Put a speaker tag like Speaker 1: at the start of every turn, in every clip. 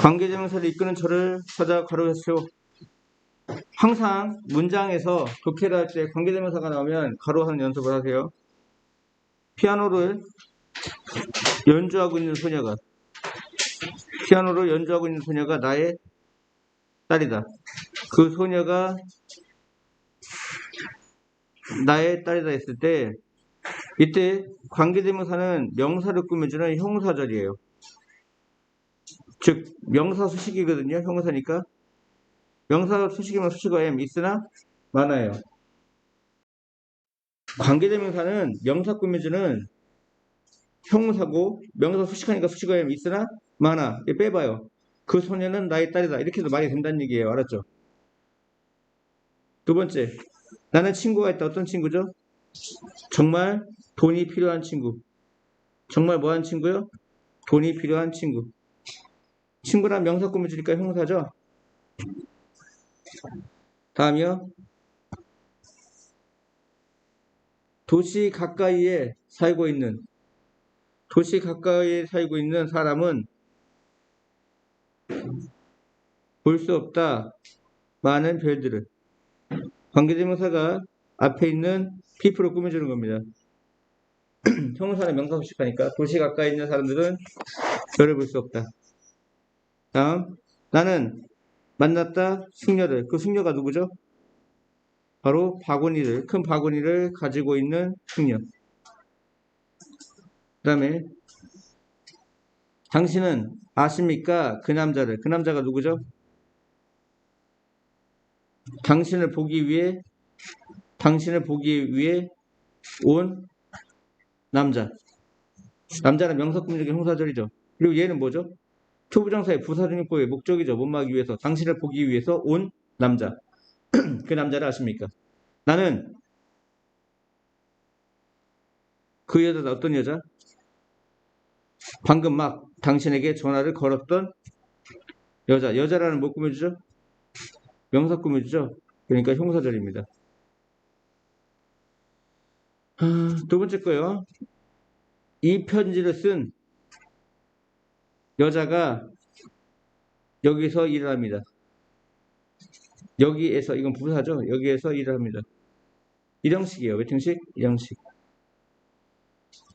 Speaker 1: 관계대명사를 이끄는 저를 찾아 가로에서 세워. 항상 문장에서 독해를 할 때 관계대명사가 나오면 가로하는 연습을 하세요. 피아노를 연주하고 있는 소녀가 나의 딸이다. 그 소녀가 나의 딸이다 했을 때 이때 관계대명사는 명사를 꾸며주는 형사절이에요. 즉 명사 수식이거든요. 형사니까 명사 수식이면 수식어 am 있으나 많아요. 관계대명사는 명사 꾸며주는 형사고 명사 수식하니까 수식어 am 있으나 많아. 빼봐요. 그 소녀는 나의 딸이다. 이렇게 해도 말이 된다는 얘기예요. 알았죠? 두 번째, 나는 친구가 있다. 어떤 친구죠? 정말 돈이 필요한 친구. 정말 뭐한 친구요? 돈이 필요한 친구. 친구란 명사 꾸며주니까 형사죠? 다음이요. 도시 가까이에 살고 있는 사람은 볼 수 없다. 많은 별들을. 관계대명사가 앞에 있는 people을 꾸며주는 겁니다. 형사는 명사 수식하니까 도시 가까이 있는 사람들은 별을 볼 수 없다. 다음, 나는 만났다 숙녀를. 그 숙녀가 누구죠? 바로 큰 바구니를 가지고 있는 숙녀. 그 다음에 당신은 아십니까? 그 남자를. 그 남자가 누구죠? 당신을 보기 위해 온 남자. 남자는 명사구문적인 형사절이죠. 그리고 얘는 뭐죠? 투부정사의 부사중립보의 목적이죠. 못 막기 위해서. 당신을 보기 위해서 온 남자. 그 남자를 아십니까? 나는 그 여자다. 어떤 여자? 방금 막 당신에게 전화를 걸었던 여자. 여자라는 뭐 꾸며주죠? 명사 꾸며주죠? 그러니까 형사절입니다. 두 번째 거요. 이 편지를 쓴 여자가 여기서 일을 합니다. 여기에서, 이건 부사죠? 여기에서 일을 합니다. 일형식이에요. 몇 형식? 일형식.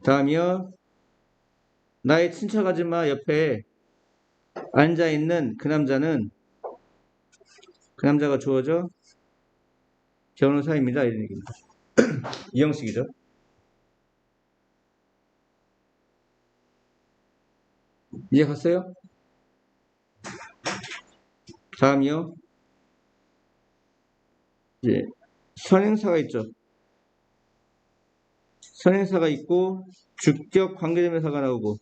Speaker 1: 다음이요. 나의 친척 아줌마 옆에 앉아있는 그 남자가 주어져 변호사입니다. 이런 얘기입니다. 이 형식이죠. 이해 갔어요? 다음이요. 이제 선행사가 있죠. 선행사가 있고 주격 관계대명사가 나오고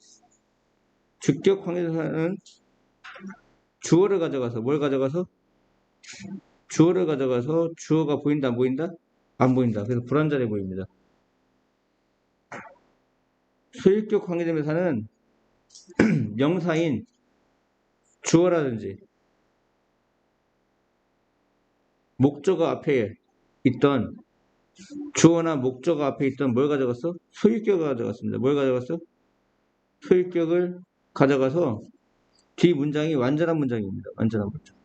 Speaker 1: 주격 관계대명사는 주어를 가져가서 뭘 가져가서? 주어를 가져가서 주어가 보인다 안 보인다? 안 보인다. 그래서 불완전해 보입니다. 소유격 관계대명사는 명사인 주어라든지 목적어 앞에 있던 주어나 목적어 앞에 있던 뭘 가져갔어? 소유격을 가져갔습니다. 뭘 가져갔어? 소유격을 가져가서 뒤 문장이 완전한 문장입니다. 완전한 문장.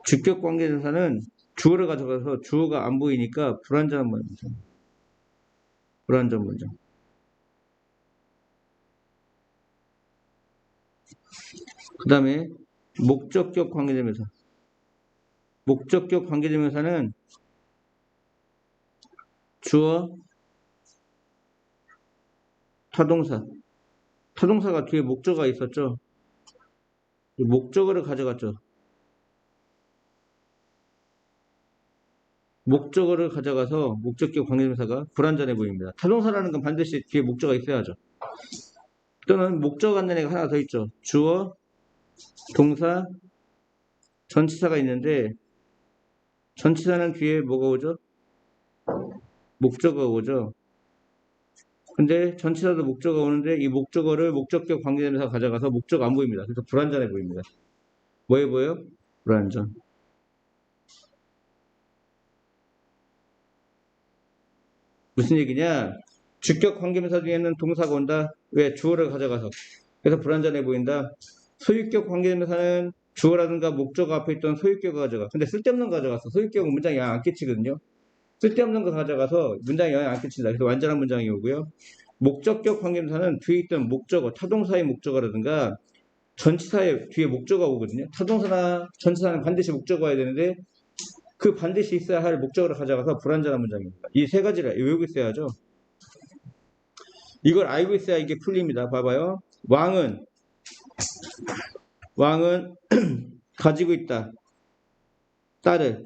Speaker 1: 주격 관계대명사는 주어를 가져가서 주어가 안 보이니까 불완전한 문장. 불완전 문장. 그 다음에 목적격 관계대명사. 목적격 관계대명사는 주어, 타동사. 타동사가 뒤에 목적어가 있었죠. 목적어를 가져갔죠. 목적어를 가져가서 목적격 관계대명사가 불완전해 보입니다. 타동사라는 건 반드시 뒤에 목적어가 있어야죠. 또는 목적어 갖는 애가 하나 더 있죠. 주어, 동사, 전치사가 있는데 전치사는 뒤에 뭐가 오죠? 목적어가 오죠. 근데 전치사도 목적어가 오는데 이 목적어를 목적격 관계대명사가 가져가서 목적어 안 보입니다. 그래서 불완전해 보입니다. 뭐해 보여요? 불완전. 무슨 얘기냐? 주격 관계대명사 뒤에는 동사가 온다. 왜? 주어를 가져가서. 그래서 불완전해 보인다. 소유격 관계대명사는 주어라든가 목적어 앞에 있던 소유격을 가져가. 근데 쓸데없는 거 가져갔어. 소유격은 문장에 영향 안 끼치거든요. 쓸데없는 거 가져가서 문장에 영향 안 끼친다. 그래서 완전한 문장이 오고요. 목적격 관계대명사는 뒤에 있던 목적어, 타동사의 목적어라든가 전치사의 뒤에 목적어가 오거든요. 타동사나 전치사는 반드시 목적어가 와야 되는데 그 반드시 있어야 할 목적어를 가져가서 불완전한 문장입니다. 이 세 가지를 외우고 있어야죠. 이걸 알고 있어야 이게 풀립니다. 봐봐요. 왕은 가지고 있다. 딸을.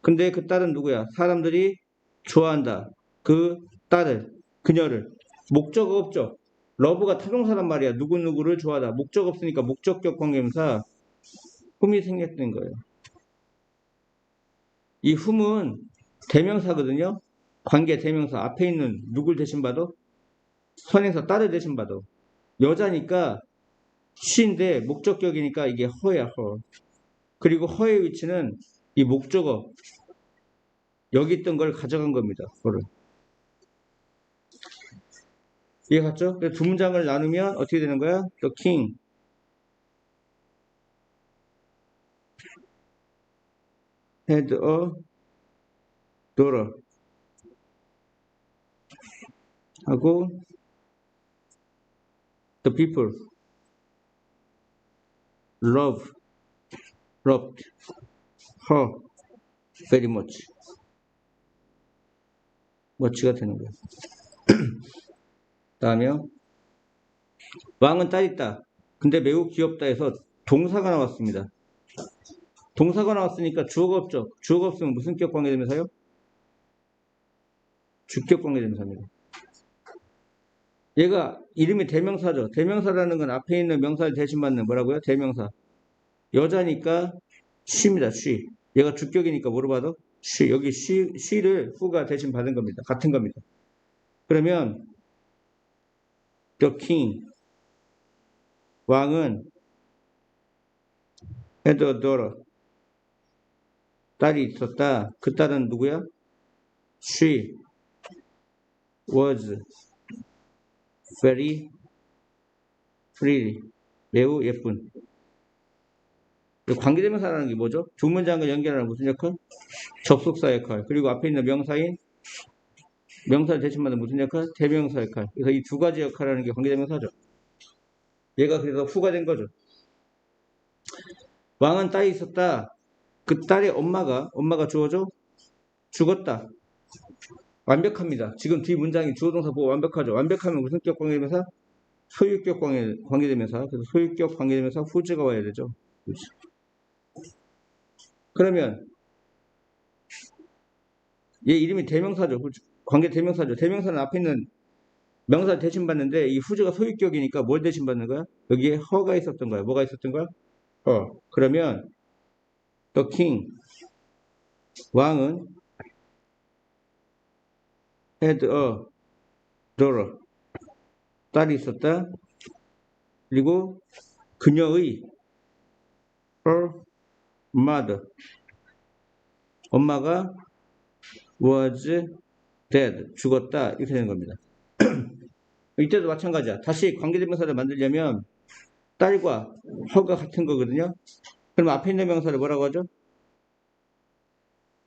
Speaker 1: 근데 그 딸은 누구야? 사람들이 좋아한다. 그 딸을, 그녀를. 목적어 없죠. 러브가 타동사란 말이야. 누구누구를 좋아하다. 목적 없으니까 목적격 관계명사 흠이 생겼던 거예요. 이 흠은 대명사거든요. 관계 대명사 앞에 있는 누굴 대신 봐도 선행사 딸을 대신 봐도 여자니까 she인데 목적격이니까 이게 허야 허. 그리고 허의 위치는 이 목적어 여기 있던 걸 가져간 겁니다. 허를. 이해 갔죠? 두 문장을 나누면 어떻게 되는 거야? The king had a daughter 하고 the people loved her very much. much가 되는 거야. 다음에요. 왕은 딸 있다. 근데 매우 귀엽다 해서 동사가 나왔습니다. 동사가 나왔으니까 주어가 없죠. 주어가 없으면 무슨 격 관계대명사요? 주격 관계대명사입니다. 얘가 이름이 대명사죠. 대명사라는 건 앞에 있는 명사를 대신받는 뭐라고요? 대명사. 여자니까 she입니다. she. 얘가 주격이니까 뭐로 받아? she. 여기 she를 who가 대신 받은 겁니다. 같은 겁니다. 그러면 the king 왕은 had a daughter 딸이 있었다. 그 딸은 누구야? She was very pretty. 매우 예쁜. 관계대명사라는 게 뭐죠? 두 문장을 연결하는 무슨 역할? 접속사 역할. 그리고 앞에 있는 명사인 명사를 대신받는 무슨 역할? 대명사 역할. 그래서 이 두 가지 역할을 하는 게 관계대명사죠. 얘가 그래서 후가 된 거죠. 왕은 딸이 있었다. 그 딸의 엄마가 주어져? 죽었다. 완벽합니다. 지금 뒤 문장이 주어동사 보고 완벽하죠. 완벽하면 무슨 격 관계대명사? 소유격 관계대명사. 그래서 소유격 관계대명사 후즈가 와야 되죠. 그렇지. 그러면 얘 이름이 대명사죠. 관계 대명사죠. 대명사는 앞에 있는 명사를 대신받는데 이 후즈가 소유격이니까 뭘 대신받는 거야? 여기에 허가 있었던 거야. 뭐가 있었던 거야? 허. 그러면 the king 왕은 had a daughter 딸이 있었다. 그리고 그녀의 her mother 엄마가 was dead 죽었다 이렇게 되는 겁니다. 이때도 마찬가지야. 다시 관계대명사를 만들려면 딸과 허가 같은 거거든요. 그럼 앞에 있는 명사를 뭐라고 하죠?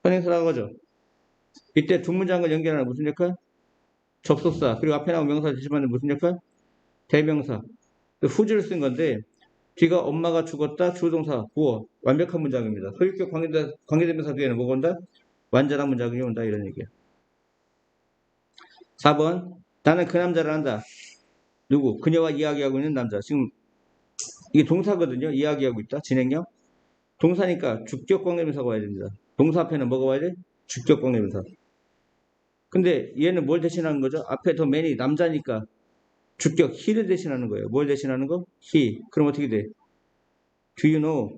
Speaker 1: 선행사라고 하죠. 이때 두 문장을 연결하는 무슨 역할? 접속사. 그리고 앞에 나온 명사를 대신하는 무슨 역할? 대명사. 후주를 쓴 건데 뒤가 엄마가 죽었다 주어동사 부어 완벽한 문장입니다. 소유격 관계대명사 뒤에는 뭐가 온다? 완전한 문장이 온다 이런 얘기야. 4번 나는 그 남자를 안다. 누구? 그녀와 이야기하고 있는 남자. 지금 이게 동사거든요. 이야기하고 있다. 진행형. 동사니까 주격 관계대명사가 와야 됩니다. 동사 앞에는 뭐가 와야 돼? 주격 관계대명사. 근데 얘는 뭘 대신하는 거죠? 앞에 더 man이 남자니까 주격 he를 대신하는 거예요. 뭘 대신하는 거? he. 그럼 어떻게 돼? Do you know?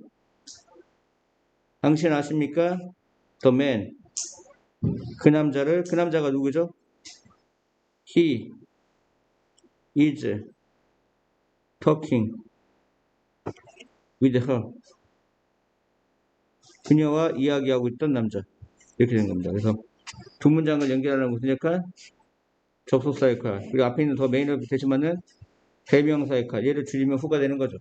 Speaker 1: 당신 아십니까? The man. 그 남자가 누구죠? He is talking with her. 그녀와 이야기하고 있던 남자. 이렇게 된 겁니다. 그래서 두 문장을 연결하는 무슨 역할? 접속사 역할. 그리고 앞에 있는 더 메인을 대신받는 대명사 역할. 얘를 줄이면 후가 되는 거죠.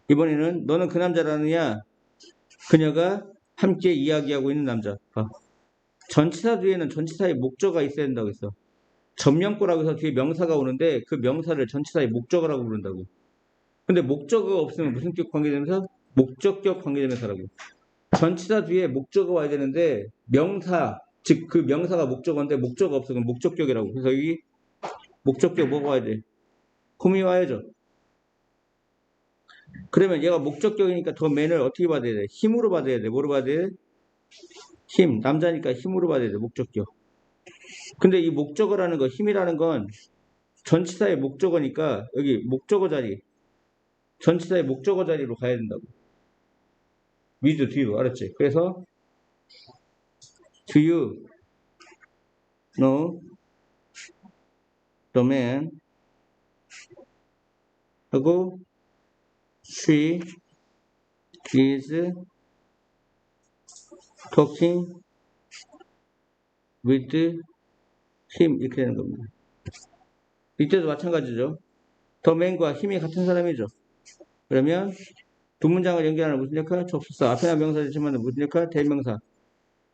Speaker 1: 이번에는 너는 그 남자라느냐? 그녀가 함께 이야기하고 있는 남자. 전치사 뒤에는 전치사의 목적어가 있어야 된다고 했어. 점령구라고 해서 뒤에 명사가 오는데 그 명사를 전치사의 목적어라고 부른다고. 근데 목적어가 없으면 무슨 격 관계대명사? 목적격 관계대명사라고. 전치사 뒤에 목적어가 와야 되는데 명사, 즉 그 명사가 목적어인데 목적어가 없으면 목적격이라고. 그래서 여기 목적격 뭐가 와야 돼? 홈이 와야죠. 그러면 얘가 목적격이니까 더 맨을 어떻게 받아야 돼? 힘으로 받아야 돼. 뭐로 받아야 돼? 힘. 남자니까 힘으로 받아야 돼. 목적격. 근데 이 목적어라는 거, 힘이라는 건 전치사의 목적어니까 여기 목적어 자리, 전치사의 목적어 자리로 가야 된다고. 위드 뒤로, 알았지? 그래서 Do you know the man? 하고 She is talking with him 이렇게 되는 겁니다. 이때도 마찬가지죠. 더 맨과 힘이 같은 사람이죠. 그러면 두 문장을 연결하는 무슨 역할? 접속사. 앞에나 명사 대신하는 무슨 역할? 대명사.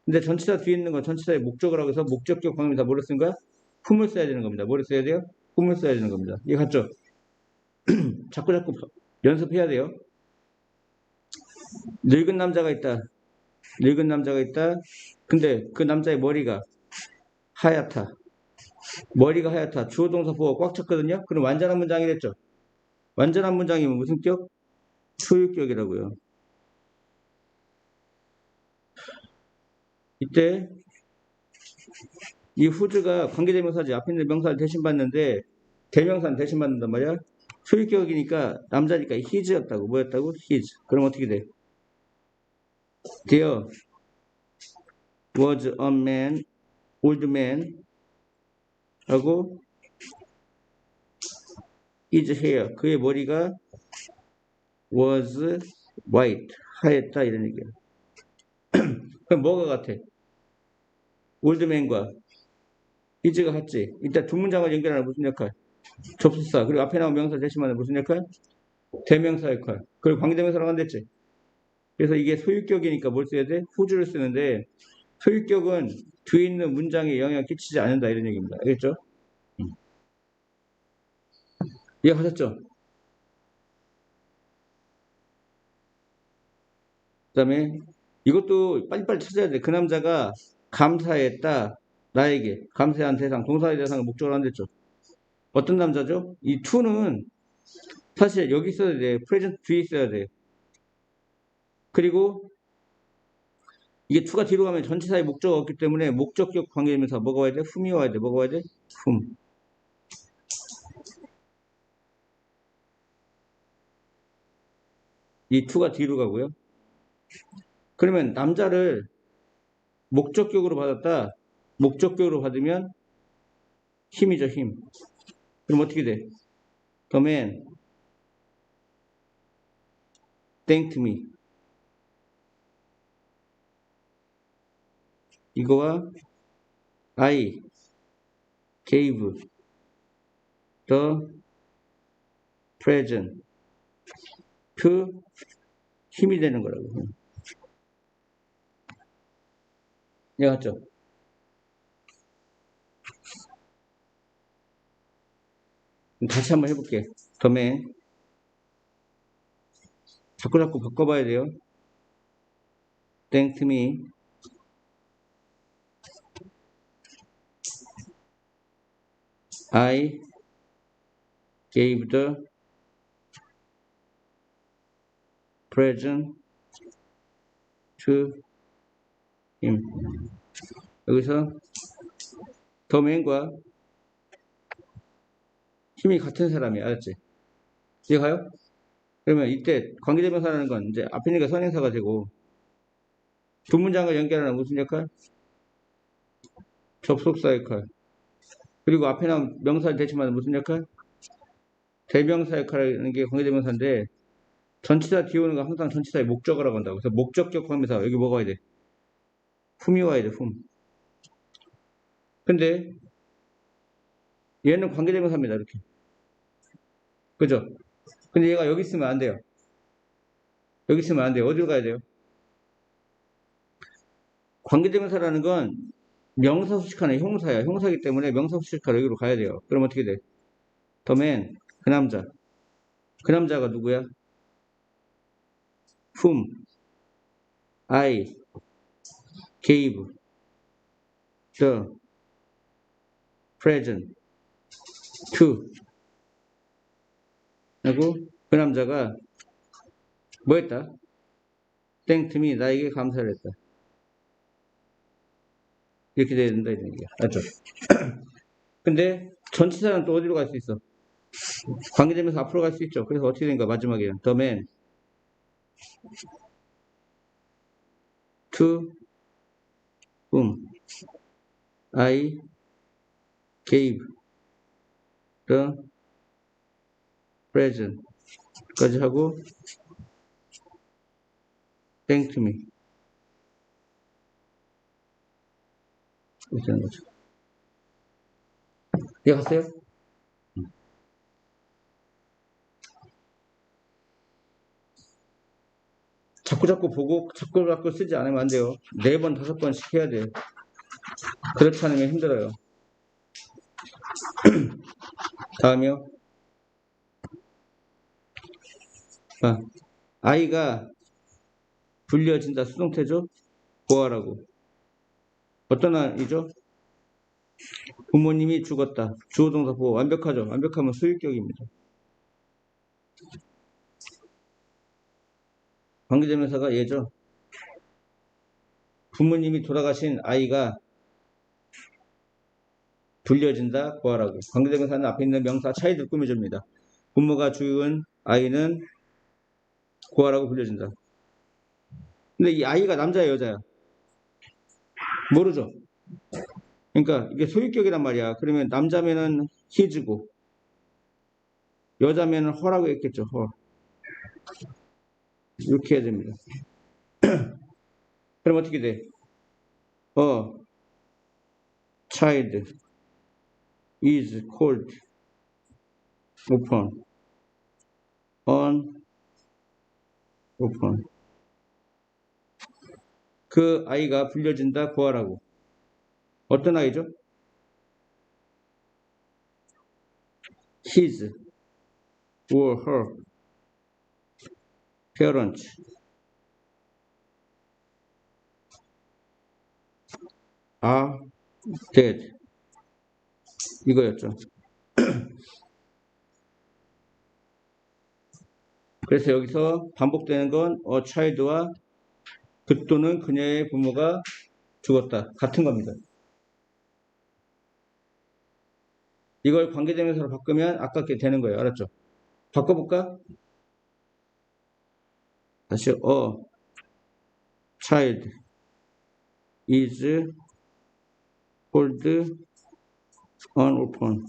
Speaker 1: 근데 전치사 뒤에 있는 건 전치사의 목적어라고 해서 목적격 관계명사 뭐를 쓴 거야? 품을 써야 되는 겁니다. 뭐를 써야 돼요? 품을 써야 되는 겁니다. 이해 갔죠? 자꾸 연습해야 돼요. 늙은 남자가 있다. 늙은 남자가 있다. 근데 그 남자의 머리가 하얗다. 머리가 하얗다. 주어 동사 보호가 꽉 찼거든요. 그럼 완전한 문장이 됐죠. 완전한 문장이면 무슨 격? 소유격이라고요. 이때 이 who's가 관계대명사지. 앞에 있는 명사를 대신 받는데 대명사는 대신 받는단 말이야. 소유격이니까 남자니까 his였다고. 뭐였다고? his. 그럼 어떻게 돼? There was a man, old man 하고 his hair. 그의 머리가 was white. 하였다 이런 얘기야. 그럼 뭐가 같아? 올드맨과 his가 같지. 일단 두 문장을 연결하는 무슨 역할? 접속사. 그리고 앞에 나온 명사 대신하는 무슨 역할? 대명사 역할. 그리고 관계대명사라고 한댔지. 그래서 이게 소유격이니까 뭘 써야 돼? who's를 쓰는데 소유격은 뒤에 있는 문장에 영향을 끼치지 않는다 이런 얘기입니다. 알겠죠? 이해하셨죠? 그 다음에 이것도 빨리빨리 찾아야 돼. 그 남자가 감사했다. 나에게. 감사한 대상, 동사의 대상을 목적으로 한댔죠. 어떤 남자죠? 이 to는 사실 여기 있어야 돼. present 뒤에 있어야 돼. 그리고 이게 to가 뒤로 가면 전치사의 목적어가 없기 때문에 목적격 관계되면서 뭐가 와야 돼? whom이 와야 돼. 뭐가 와야 돼? whom. 이 to가 뒤로 가고요. 그러면 남자를 목적격으로 받았다. 목적격으로 받으면 힘이죠, 힘. 그럼 어떻게 돼? The man thanked me. 이거와 I gave the present to 힘이 되는 거라고. 네, 맞죠? 다시 한번 해볼게. The man 자꾸 바꿔봐야 돼요. Thanked me. I gave the present to him. 여기서 the man과 힘이 같은 사람이 알았지? 이해가요? 그러면 이때 관계대명사라는 건 이제 앞에 있는 게 선행사가 되고 두 문장을 연결하는 무슨 역할? 접속사 역할. 그리고 앞에 나온 명사를 대신하는 무슨 역할? 대명사 역할이라는 게 관계대명사인데 전치사 뒤에 오는 거 항상 전치사의 목적어라고 한다고. 그래서 목적격 관계사 여기 뭐가 와야 돼? whom이 와야 돼, whom. 근데 얘는 관계대명사입니다. 이렇게. 그죠? 근데 얘가 여기 있으면 안 돼요. 여기 있으면 안 돼요. 어디로 가야 돼요? 관계대명사라는 건 명사수식하는 형사야. 형사이기 때문에 명사수식하러 여기로 가야 돼요. 그럼 어떻게 돼? The man, 그 남자. 그 남자가 누구야? Whom I gave the present to. 하고 그 남자가 뭐 했다? thanked me, 나에게 감사를 했다. 이렇게 돼야 된다 이런 얘기야. 맞죠? 근데 전치사는 또 어디로 갈 수 있어? 관계되면서 앞으로 갈 수 있죠. 그래서 어떻게 된가 마지막에 the man to whom I gave the present 까지 하고 thanked me 이렇게 되는 거죠. 이해갔어요? 자꾸 보고 자꾸 쓰지 않으면 안 돼요. 4번, 5번씩 해야 돼요. 그렇지 않으면 힘들어요. 다음이요. 아이가 불려진다. 수동태죠? 보아라고. 어떤 아이죠? 부모님이 죽었다. 주어동사 보호. 완벽하죠? 완벽하면 소유격입니다. 관계대명사가 얘죠. 부모님이 돌아가신 아이가 불려진다. 보아라고. 관계대명사는 앞에 있는 명사 차이들 꾸며줍니다. 부모가 죽은 아이는 고아라고 불려진다. 근데 이 아이가 남자야 여자야? 모르죠. 그러니까 이게 소유격이란 말이야. 그러면 남자면은 his고 여자면은 her라고 했겠죠. her. 이렇게 해야 됩니다. 그럼 어떻게 돼? child is called open on open. 그 아이가 불려진다 구하라고. 어떤 아이죠? his or her parents are dead. 이거였죠. 그래서 여기서 반복되는 건 child와 그 또는 그녀의 부모가 죽었다. 같은 겁니다. 이걸 관계대명사로 바꾸면 아깝게 되는 거예요. 알았죠? 바꿔볼까? 다시 child is called an orphan.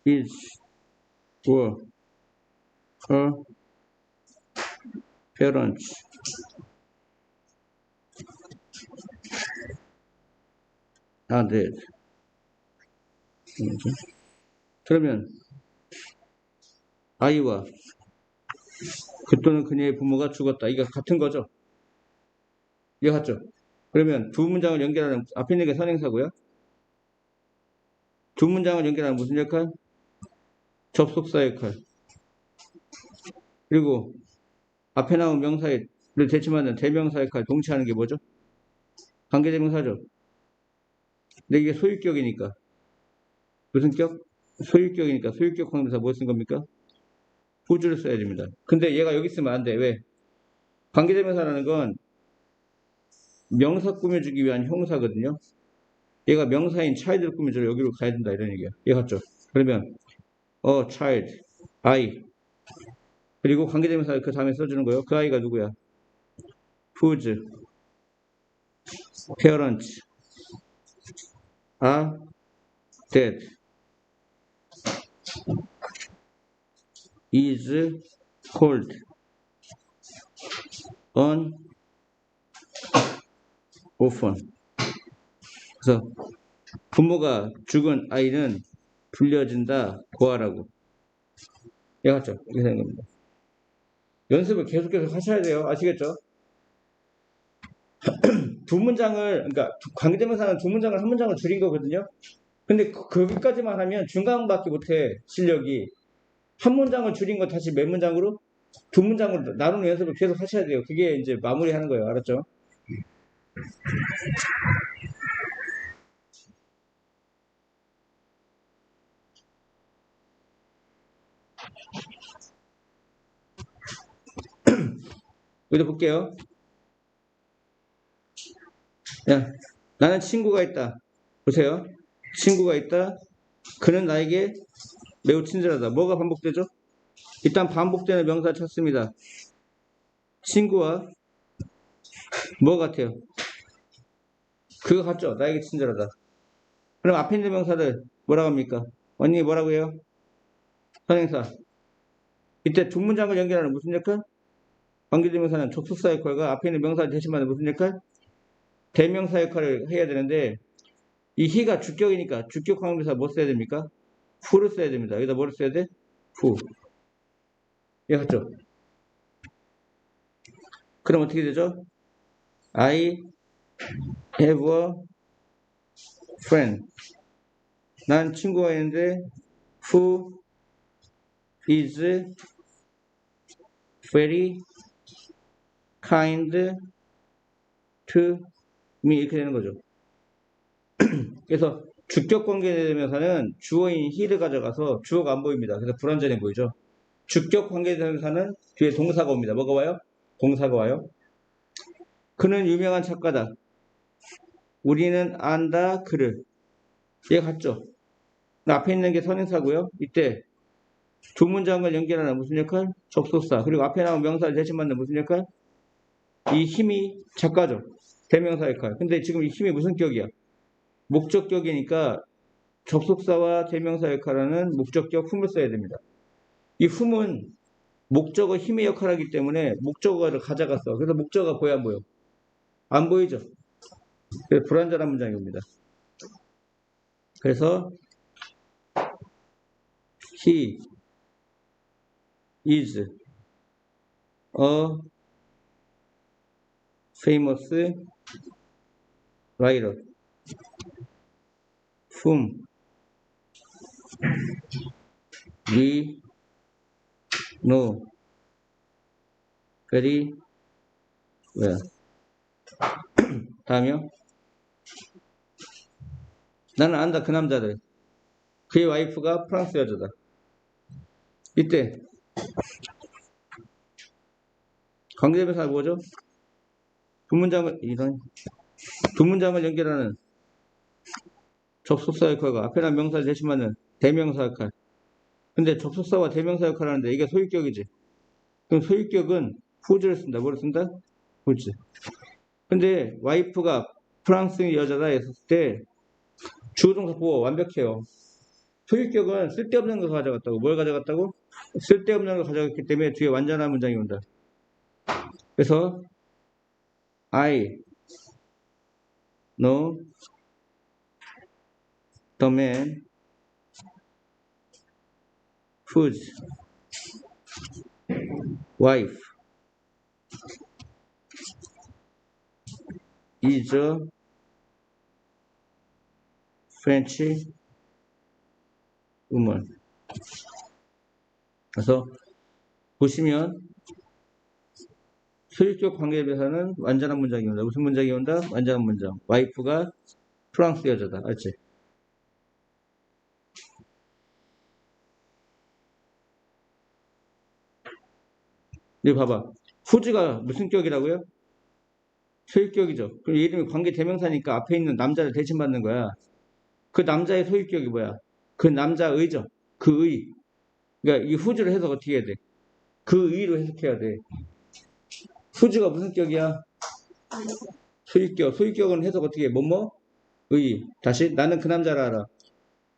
Speaker 1: is or her parents are dead. 그러면 아이와 그 또는 그녀의 부모가 죽었다. 이거 같은 거죠? 이거 같죠? 그러면 두 문장을 연결하는 앞에 있는 게 선행사고요. 두 문장을 연결하는 무슨 역할? 접속사 역할. 그리고 앞에 나온 명사를 대칭하는 대명사 역할 동치하는 게 뭐죠? 관계대명사죠. 근데 이게 소유격이니까 무슨 격? 소유격이니까 소유격 관계대명사 뭐 쓴 겁니까? 후주를 써야 됩니다. 근데 얘가 여기 있으면 안 돼. 왜? 관계대명사라는 건 명사 꾸며주기 위한 형사거든요. 얘가 명사인 child를 꾸며주려 여기로 가야 된다 이런 얘기야. 얘 같죠? 그러면 child, I 그리고 관계대명사 그 다음에 써주는 거예요. 그 아이가 누구야? whose parents are dead is called an often. 그래서 부모가 죽은 아이는 불려진다, 고아라고. 예, 맞죠? 이렇게 되는 겁니다. 연습을 계속해서 하셔야 돼요. 아시겠죠? 두 문장을, 그러니까 관계대명사는 두 문장을 한 문장을 줄인 거거든요. 근데 거기까지만 하면 중간밖에 못해, 실력이. 한 문장을 줄인 거 다시 몇 문장으로? 두 문장으로 나누는 연습을 계속 하셔야 돼요. 그게 이제 마무리하는 거예요. 알았죠? 여기도 볼게요. 야, 나는 친구가 있다. 보세요. 친구가 있다. 그는 나에게 매우 친절하다. 뭐가 반복되죠? 일단 반복되는 명사 찾습니다. 친구와 뭐 같아요? 그거 같죠? 나에게 친절하다. 그럼 앞에 있는 명사들 뭐라고 합니까? 언니 뭐라고 해요? 선행사. 이때 두 문장을 연결하는 무슨 역할? 관계대명사는 접속사 역할과 앞에 있는 명사를 대신하는 무슨 역할? 대명사 역할을 해야 되는데 이 he가 주격이니까 주격 관계대명사 뭐 써야 됩니까? who를 써야 됩니다. 여기다 뭐를 써야 돼? who. 예, 맞죠? 그럼 어떻게 되죠? I have a friend. 난 친구가 있는데 who is very kind to me 이렇게 되는 거죠. 그래서 주격 관계대명사는 주어인 he를 가져가서 주어가 안 보입니다. 그래서 불완전해 보이죠. 주격 관계대명사는 뒤에 동사가 옵니다. 뭐가 와요? 동사가 와요. 그는 유명한 작가다. 우리는 안다 그를. 얘 같죠? 앞에 있는 게 선행사고요. 이때 두 문장을 연결하는 무슨 역할? 접속사. 그리고 앞에 나온 명사를 대신받는 무슨 역할? 이 힘이 작가죠. 대명사 역할. 근데 지금 이 힘이 무슨 격이야? 목적격이니까 접속사와 대명사 역할하는 목적격 whom을 써야 됩니다. 이 whom은 목적어 힘의 역할을 하기 때문에 목적어를 가져갔어. 그래서 목적어가 보여 안 보여? 안 보이죠? 그래서 불완전한 문장입니다. 그래서 he is a famous writer whom we know very well. 다음이요. 나는 안다 그 남자를. 그의 와이프가 프랑스 여자다. 이때 관계대명사가 뭐죠? 두 문장을 연결하는 접속사 역할과 앞에 난 명사를 대신하는 대명사 역할. 근데 접속사와 대명사 역할을 하는데 이게 소유격이지. 그럼 소유격은 who를 쓴다. 뭐를 쓴다? whose. 근데 와이프가 프랑스 여자다 했을 때 주어동사 보호 완벽해요. 소유격은 쓸데없는 걸 가져갔다고. 뭘 가져갔다고? 쓸데없는 걸 가져갔기 때문에 뒤에 완전한 문장이 온다. 그래서 I know the man whose wife is a French woman. 그래서 보시면 소유격 관계대명사는 완전한 문장이 온다. 무슨 문장이 온다? 완전한 문장. 와이프가 프랑스 여자다. 알지? 여기 봐봐. whose가 무슨 격이라고요? 소유격이죠. 그럼 이름이 관계대명사니까 앞에 있는 남자를 대신받는 거야. 그 남자의 소유격이 뭐야? 그 남자의죠. 그 의. 그러니까 이 whose를 해석 어떻게 해야 돼? 그 의로 해석해야 돼. whose가 무슨 격이야? 소유격. 소유격은 해석 어떻게 해? 뭐뭐? 의. 다시 나는 그 남자를 알아.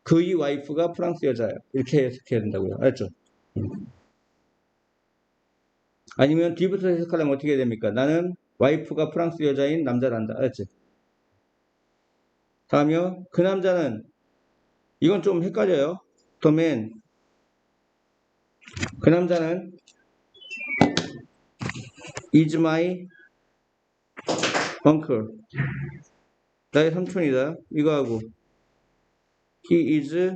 Speaker 1: 그의 와이프가 프랑스 여자야. 이렇게 해석해야 된다고요. 알았죠? 아니면 뒤부터 해석하려면 어떻게 해야 됩니까? 나는 와이프가 프랑스 여자인 남자를 안다. 알았지? 다음이요. 그 남자는, 이건 좀 헷갈려요. 도맨, 그 남자는 is my uncle. 나의 삼촌이다. 이거하고 he is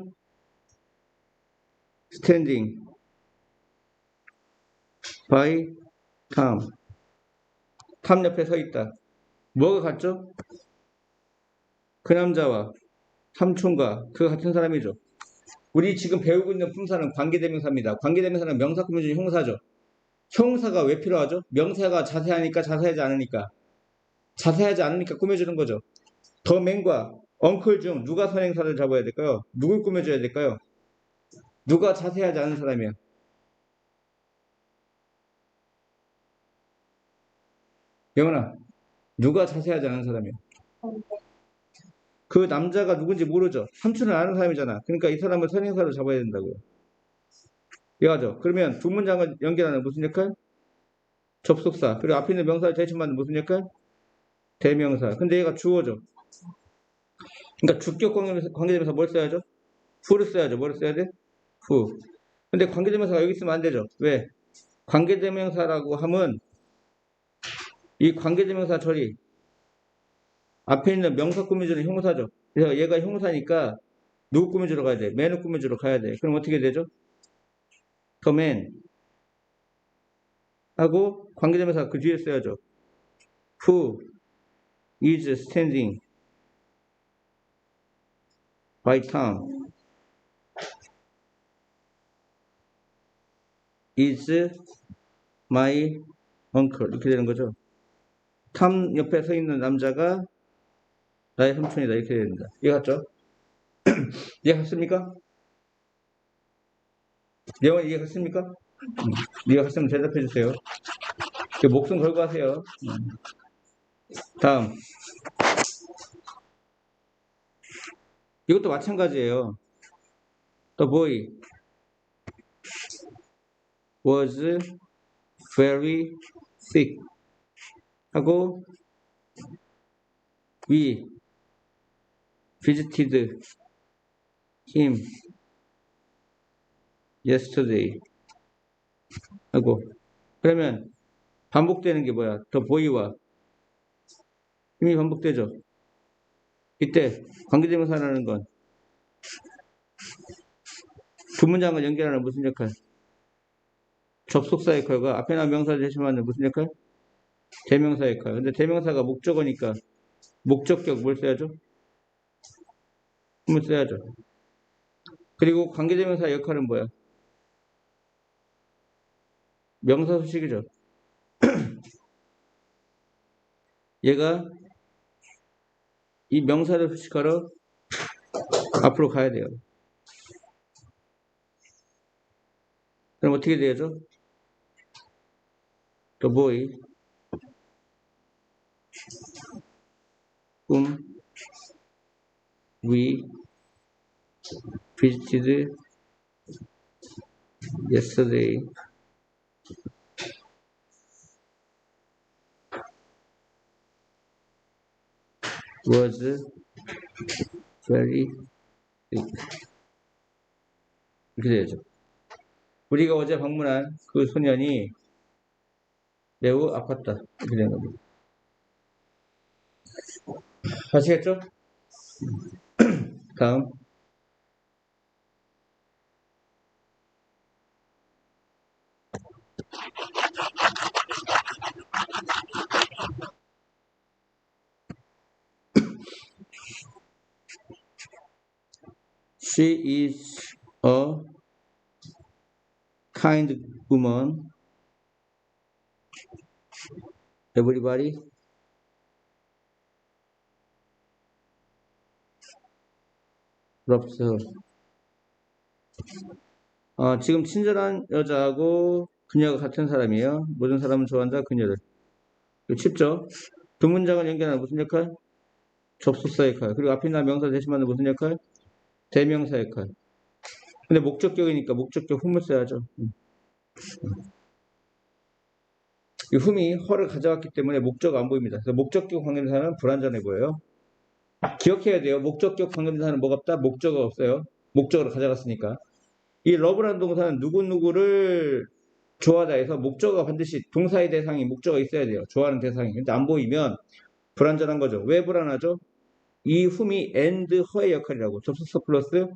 Speaker 1: standing by Tom. 탐 옆에 서 있다. 뭐가 같죠? 그 남자와 삼촌과 그 같은 사람이죠. 우리 지금 배우고 있는 품사는 관계대명사입니다. 관계대명사는 명사 꾸며준 형사죠. 형사가 왜 필요하죠? 명사가 자세하니까 자세하지 않으니까. 자세하지 않으니까 꾸며주는 거죠. 더 맨과 엉클 중 누가 선행사를 잡아야 될까요? 누굴 꾸며줘야 될까요? 누가 자세하지 않은 사람이야? 영원아, 누가 자세하지 않은 사람이야? 그 남자가 누군지 모르죠. 삼촌을 아는 사람이잖아. 그러니까 이 사람을 선행사로 잡아야 된다고요. 이해하죠? 그러면 두 문장을 연결하는 무슨 역할? 접속사. 그리고 앞에 있는 명사를 대신받는 무슨 역할? 대명사. 근데 얘가 주어죠. 그러니까 주격 관계대명사 뭘 써야죠? who를 써야죠. 뭐를 써야 돼? who. 근데 관계대명사가 여기 있으면 안 되죠. 왜? 관계대명사라고 하면 이 관계대명사 처리 앞에 있는 명사 꾸며주는 형사죠. 그래서 얘가 형사니까 누구 꾸며주러 가야 돼? man을 꾸며주러 가야 돼. 그럼 어떻게 되죠? the man 하고 관계대명사 그 뒤에 써야죠. who is standing by Tom is my uncle 이렇게 되는 거죠. 탐 옆에 서 있는 남자가 나의 삼촌이다 이렇게 됩니다. 이해갔죠? 이해갔습니까? 영어 이해갔습니까? 이해갔으면 대답해 주세요. 목숨 걸고 하세요. 다음 이것도 마찬가지예요. The boy was very sick 하고 we visited him yesterday 하고 그러면 반복되는 게 뭐야? The boy와 힘이 반복되죠. 이때 관계대명사라는 건 두 문장을 연결하는 무슨 역할? 접속사 역할과 앞에 나온 명사를 대신하는 무슨 역할? 대명사 역할. 근데 대명사가 목적어니까 목적격 뭘 써야죠? 힘을 써야죠. 그리고 관계대명사 역할은 뭐야? 명사 수식이죠. 얘가 이 명사를 수식하러 앞으로 가야 돼요. 그럼 어떻게 돼야죠? The boy whom we visited yesterday was very sick. 이렇게 돼야죠. 우리가 어제 방문한 그 소년이 매우 아팠다. 이렇게 되는 겁니다. 아시겠죠? 다음. She is a kind woman. Everybody loves her. 지금 친절한 여자하고 그녀가 같은 사람이에요. 모든 사람은 좋아한다. 그녀를. 쉽죠? 두 문장을 연결하는 무슨 역할? 접속사 역할. 그리고 앞에 있는 명사 대신하는 무슨 역할? 대명사 역할. 근데 목적격이니까 목적격 whom을 써야죠. 이 whom이 her을 가져왔기 때문에 목적 안 보입니다. 그래서 목적격 관계대명사는 불완전해 보여요. 기억해야 돼요. 목적격 관계대명사는 뭐가 없다? 목적어가 없어요. 목적어로 가져갔으니까. 이 러브라는 동사는 누구누구를 좋아하다 해서 목적어가 반드시 동사의 대상이 목적어가 있어야 돼요. 좋아하는 대상이. 근데 안 보이면 불안전한 거죠. 왜 불안하죠? 이 whom이 and her의 역할이라고. 접속사 플러스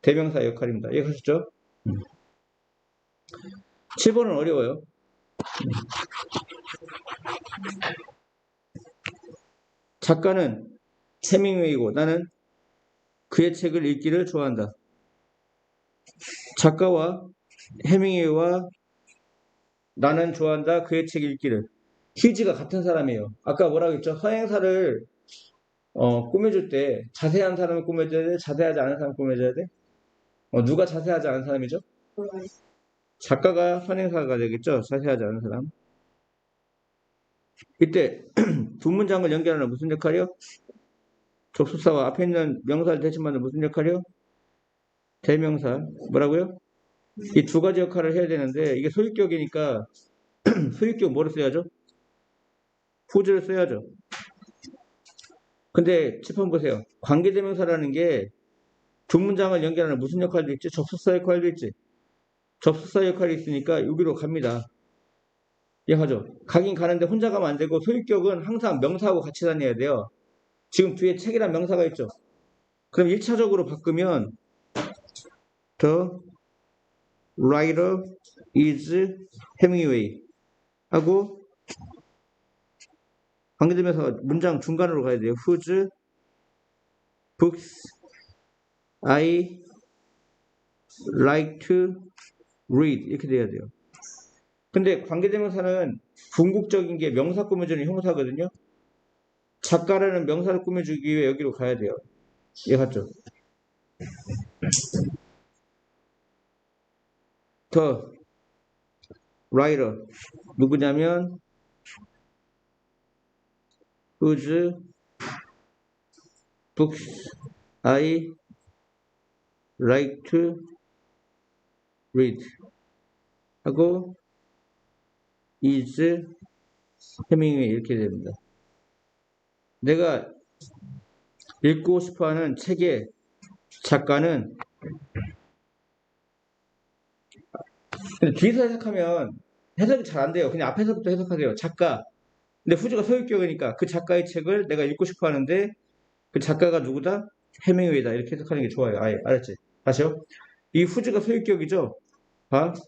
Speaker 1: 대명사의 역할입니다. 이해가셨죠? 7번은 어려워요. 작가는 해밍웨이고 나는 그의 책을 읽기를 좋아한다. 작가와 해밍웨이와 나는 좋아한다. 그의 책 읽기를. 휴지가 같은 사람이에요. 아까 뭐라고 했죠? 서행사를 꾸며줄 때 자세한 사람을 꾸며줘야 돼? 자세하지 않은 사람을 꾸며줘야 돼? 누가 자세하지 않은 사람이죠? 작가가 선행사가 되겠죠? 자세하지 않은 사람. 이때 두 문장을 연결하는 무슨 역할이요? 접속사와 앞에 있는 명사를 대신하는 무슨 역할이요? 대명사. 뭐라고요? 이 두 가지 역할을 해야 되는데 이게 소유격이니까 소유격 뭐를 써야죠? whose를 써야죠. 근데 칠판 보세요. 관계대명사라는 게 두 문장을 연결하는 무슨 역할도 있지? 접속사 역할도 있지. 접속사 역할이 있으니까 여기로 갑니다. 이해하죠? 가긴 가는데 혼자 가면 안 되고 소유격은 항상 명사하고 같이 다녀야 돼요. 지금 뒤에 책이란 명사가 있죠. 그럼 1차적으로 바꾸면 The writer is Hemingway 하고 관계되면서 문장 중간으로 가야 돼요. Whose books I like to read 이렇게 돼야 돼요. 근데 관계대명사는 궁극적인 게 명사 꾸며주는 형사거든요. 작가라는 명사를 꾸며주기 위해 여기로 가야 돼요. 이해갔죠? The writer 누구냐면 whose books I like to read 하고 is 해밍웨이 이렇게 됩니다. 내가 읽고 싶어하는 책의 작가는 근데 뒤에서 해석하면 해석이 잘 안 돼요. 그냥 앞에서부터 해석하세요. 작가. 근데 후주가 소유격이니까 그 작가의 책을 내가 읽고 싶어 하는데 그 작가가 누구다? 해밍웨이다. 이렇게 해석하는 게 좋아요. 아예 알았지? 다시요. 이 후주가 소유격이죠.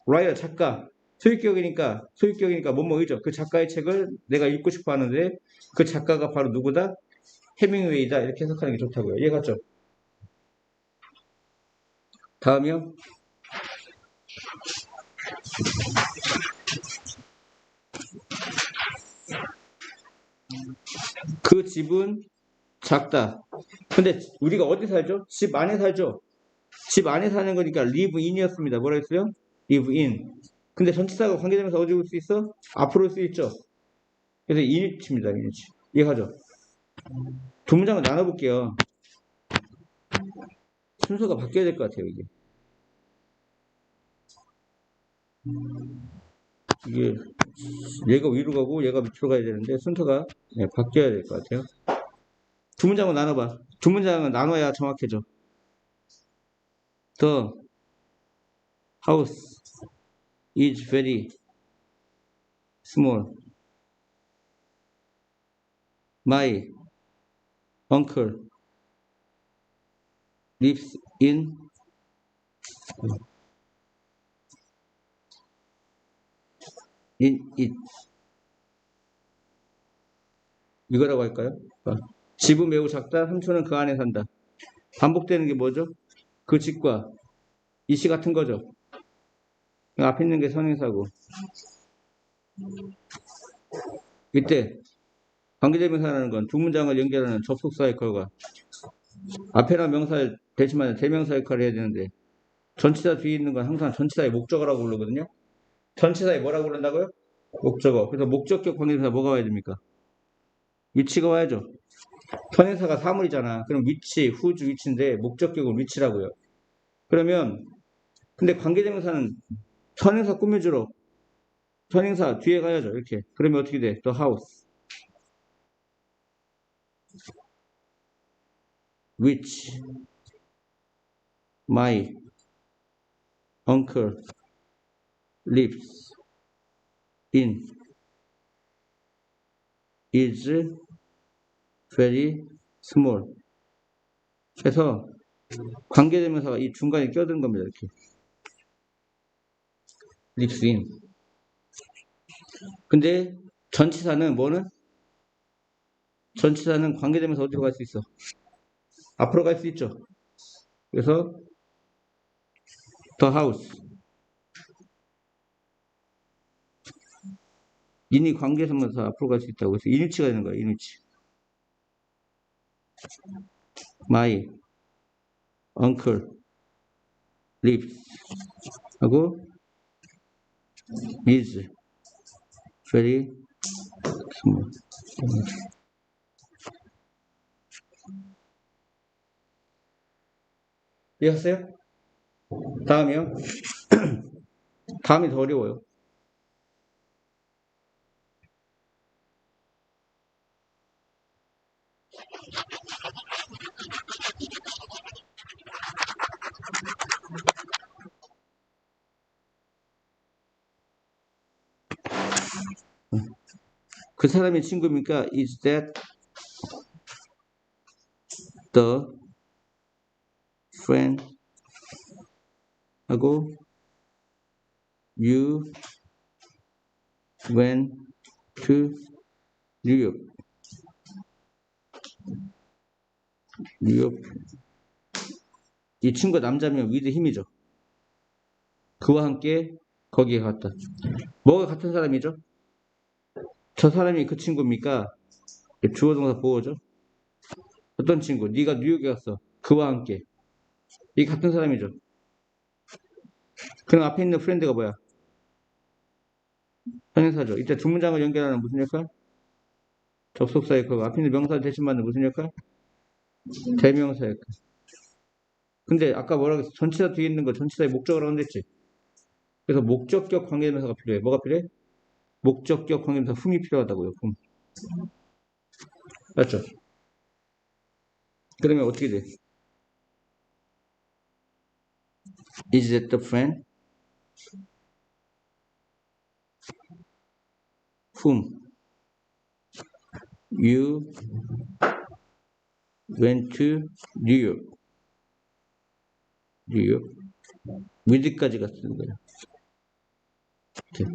Speaker 1: 라이터 작가. 소유격이니까 뭐뭐이죠. 그 작가의 책을 내가 읽고 싶어 하는데 그 작가가 바로 누구다? 해밍웨이다. 이렇게 해석하는 게 좋다고요. 이해갔죠? 다음이요. 그 집은 작다. 근데 우리가 어디 살죠? 집 안에 살죠? 집 안에 사는 거니까 live in이었습니다. 뭐라 했어요? live in. 근데 전치사가 관계되면서 어디 올 수 있어? 앞으로 올 수 있죠? 그래서 in이치입니다. in이치. 이해하죠? 두 문장을 나눠볼게요. 순서가 바뀌어야 될 것 같아요, 이게 얘가 위로 가고 얘가 밑으로 가야 되는데 순서가 바뀌어야 될 것 같아요. 두 문장을 나눠봐. 두 문장은 나눠야 정확해져. The house is very small. My uncle lives in it. 이거라고 할까요? 집은 매우 작다. 삼촌은 그 안에 산다. 반복되는 게 뭐죠? 그 집과 이시 같은 거죠. 앞에 있는 게 선행사고. 이때 관계대명사라는 건 두 문장을 연결하는 접속사 역할과 앞에나 명사를 대신하는 대명사 역할을 해야 되는데 전치사 뒤에 있는 건 항상 전치사의 목적어라고 부르거든요. 전치사에 뭐라고 부른다고요? 목적어. 그래서 목적격 관계대명사 뭐가 와야 됩니까? 위치가 와야죠. 선행사가 사물이잖아. 그럼 위치, 후주 위치인데 목적격은 위치라고요. 그러면 근데 관계대명사는 선행사 꾸며주러 선행사 뒤에 가야죠. 이렇게. 그러면 어떻게 돼? The house. which my uncle lives in is very small. 그래서 관계대명사가 이 중간에 껴드는 겁니다. 이렇게 lives in. 근데 전치사는 뭐는? 전치사는 관계대명사 어디로 갈 수 있어? 앞으로 갈 수 있죠. 그래서 the house. 인이 관계대명사 앞으로 갈 수 있다고 해서 인위치가 되는 거예요. 인위치. My uncle lives 하고 is very small. 이해했어요? 다음이요. 다음이 더 어려워요. 그 사람의 친구입니까? Is that the friend 하고 you went to 뉴욕. 뉴욕. 이 친구가 남자면 with 힘이죠. 그와 함께 거기에 갔다. 뭐가 같은 사람이죠? 저 사람이 그 친구입니까? 주어 동사 보어죠. 어떤 친구? 네가 뉴욕에 갔어. 그와 함께. 이 같은 사람이죠. 그럼 앞에 있는 프렌드가 뭐야? 선행사죠. 이때 두 문장을 연결하는 무슨 역할? 접속사 역할. 앞에 있는 명사 대신 받는 무슨 역할? 대명사 역할. 근데 아까 뭐라고 했어? 전치사 뒤에 있는 거 전치사의 목적어라고 했지. 그래서 목적격 관계대명사가 필요해. 뭐가 필요해? 목적격 관계대명사 흠이 필요하다고요. 흠. 맞죠? 그러면 어떻게 돼? Is that the friend whom you went to New York? 뉴욕. with까지가 쓰는 거야. 이렇게.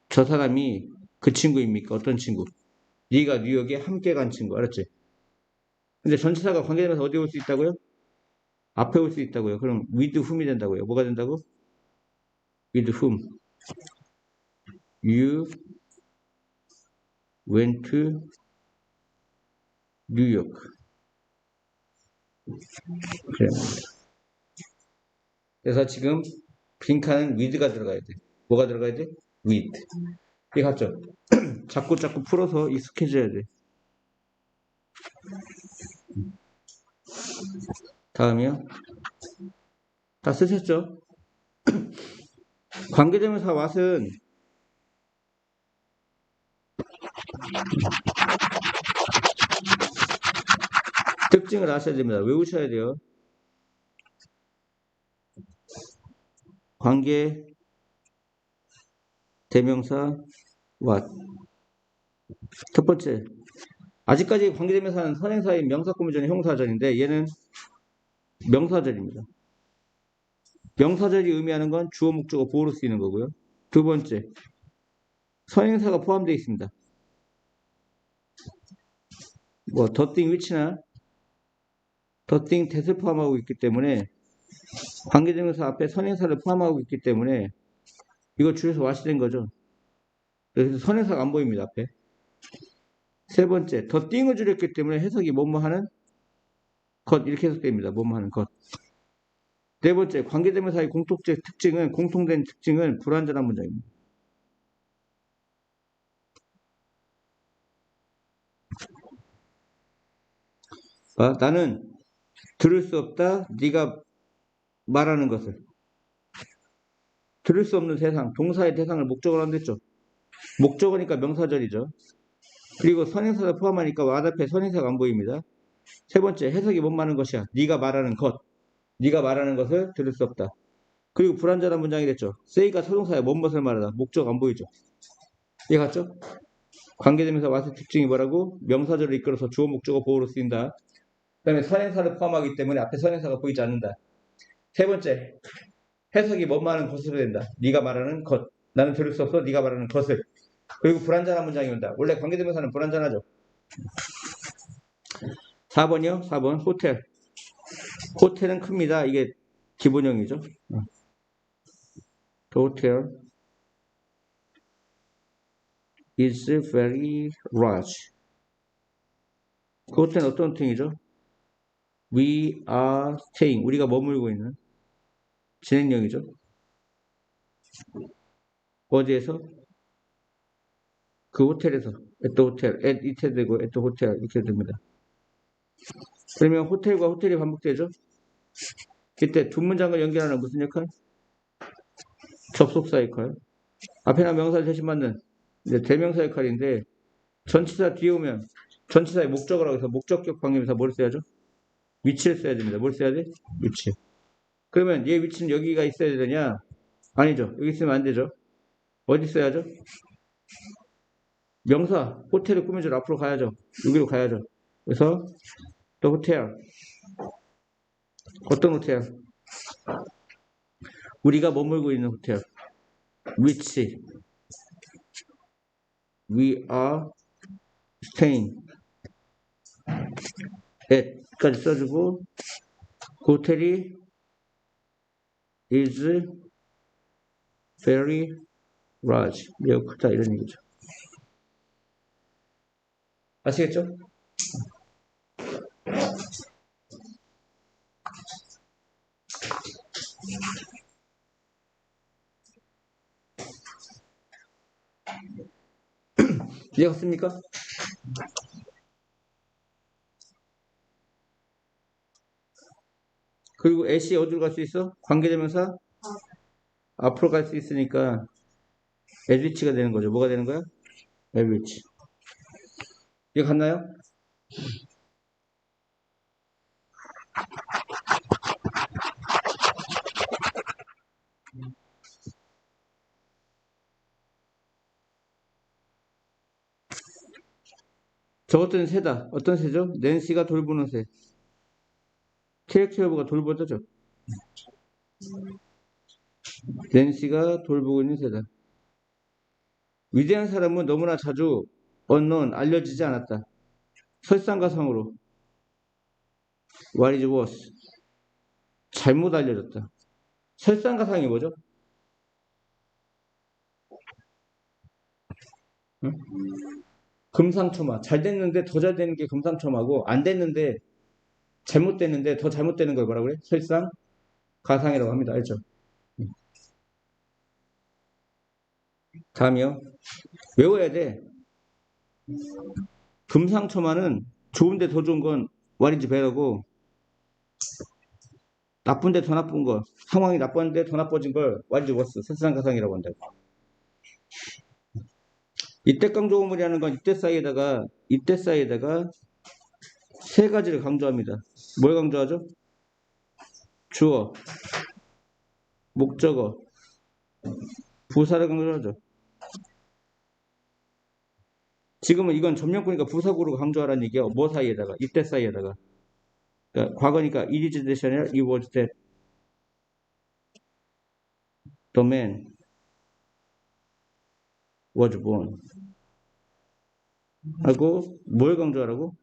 Speaker 1: 저 사람이 그 친구입니까? 어떤 친구? 네가 뉴욕에 함께 간 친구. 알았지? 근데 전치사가 관계되면서 어디 올 수 있다고요? 앞에 올 수 있다고요. 그럼 with whom이 된다고요. 뭐가 된다고? with whom you went to New York. 그래. 그래서 지금 빈칸은 with가 들어가야 돼. 뭐가 들어가야 돼? with. 이게 같죠? 자꾸 풀어서 익숙해져야 돼. 다음이요. 다 쓰셨죠? 관계대명사 what은 특징을 아셔야 됩니다. 외우셔야 돼요. 관계 대명사 what. 첫 번째, 아직까지 관계대명사는 선행사인 명사구문전의 형사절인데 얘는 명사절입니다. 명사절이 의미하는 건 주어 목적어 보호로 쓰이는 거고요. 두 번째, 선행사가 포함되어 있습니다. 뭐 the thing which나 the thing that을 포함하고 있기 때문에 관계대명사 앞에 선행사를 포함하고 있기 때문에 이거 줄여서 what이 된 거죠. 그래서 선행사가 안 보입니다. 앞에. 세 번째, the thing을 줄였기 때문에 해석이 뭐뭐 하는 것 이렇게 해석됩니다. 뭐뭐 하는 것. 네 번째, 관계대명사의 공통된 특징은 불완전한 문장입니다. 나는 들을 수 없다. 네가 말하는 것을. 들을 수 없는 세상, 동사의 대상을 목적어로 한댔죠. 목적어니까 명사절이죠. 그리고 선행사를 포함하니까 와 앞에 선행사가 안 보입니다. 세 번째, 해석이 못 맞는 것이야. 네가 말하는 것. 네가 말하는 것을 들을 수 없다. 그리고 불완전한 문장이 됐죠. say가 타동사야. 뭔것을 말하다. 목적 안 보이죠. 이해 갔죠? 관계대명사 와서 특징이 뭐라고? 명사절을 이끌어서 주어 목적어 보호로 쓰인다. 그 다음에 선행사를 포함하기 때문에 앞에 선행사가 보이지 않는다. 세 번째, 해석이 뭔 것으로 된다. 네가 말하는 것. 나는 들을 수 없어. 네가 말하는 것을. 그리고 불완전한 문장이 온다. 원래 관계대명사는 불완전하죠. 4번이요. 4번 호텔. 호텔은 큽니다. 이게 기본형이죠. The hotel is very large. 그 호텔은 어떤 호텔이죠? We are staying. 우리가 머물고 있는 진행형이죠. 어디에서? 그 호텔에서. at the hotel. at 이태 되고 at the hotel 이렇게 됩니다. 그러면 호텔과 호텔이 반복되죠. 그때 두 문장을 연결하는 무슨 역할? 접속사 역할. 앞에나 명사를 대신 받는 이제 대명사 역할인데 전치사 뒤에 오면 전치사의 목적어라고 해서 목적격 방임에서 뭘 써야죠? 위치를 써야 됩니다. 뭘 써야 돼? 위치. 그러면 얘 위치는 여기가 있어야 되냐? 아니죠. 여기 있으면 안 되죠. 어디 써야죠? 명사, 호텔을 꾸며주러 앞으로 가야죠. 여기로 가야죠. 그래서 또 호텔. 어떤 호텔? 우리가 머물고 있는 호텔. 위치. We are staying at까지 써주고 그 호텔이 is very large. 매우 크다 이런 얘기죠. 아시겠죠? 이해갔습니까? 그리고 at이 어디로 갈 수 있어? 관계대명사 앞으로 갈 수 있으니까 at which가 되는 거죠. 뭐가 되는 거야? at which. 이해 갔나요? 저것들은 새다. 어떤 새죠? 낸시가 돌보는 새. 캐릭터가 돌보다죠. 낸시가 돌보고 있는 새다. 위대한 사람은 너무나 자주 unknown, 알려지지 않았다. 설상가상으로 what is worse, 잘못 알려졌다. 설상가상이 뭐죠? 응? 금상첨화. 잘 됐는데 더 잘 되는 게 금상첨화고 안 됐는데 잘못됐는데 더 잘못되는 걸 뭐라 그래? 설상가상이라고 합니다. 알죠? 다음이요. 외워야 돼. 금상첨화는 좋은데 더 좋은 건 what is better고 나쁜데 더 나쁜 거, 상황이 나빴는데 더 나빠진 걸 what is worse, 설상가상이라고 한다고. 이때 강조어물이라는 건 이때 사이에다가 세 가지를 강조합니다. 뭘 강조하죠? 주어, 목적어, 부사를 강조하죠. 지금은 이건 점령구니까 부사구로 강조하라는 얘기야. 뭐 사이에다가? 이때 사이에다가. 그러니까 과거니까 it is that 아니라 it was that the man was born. 하고 뭘 강조하라고?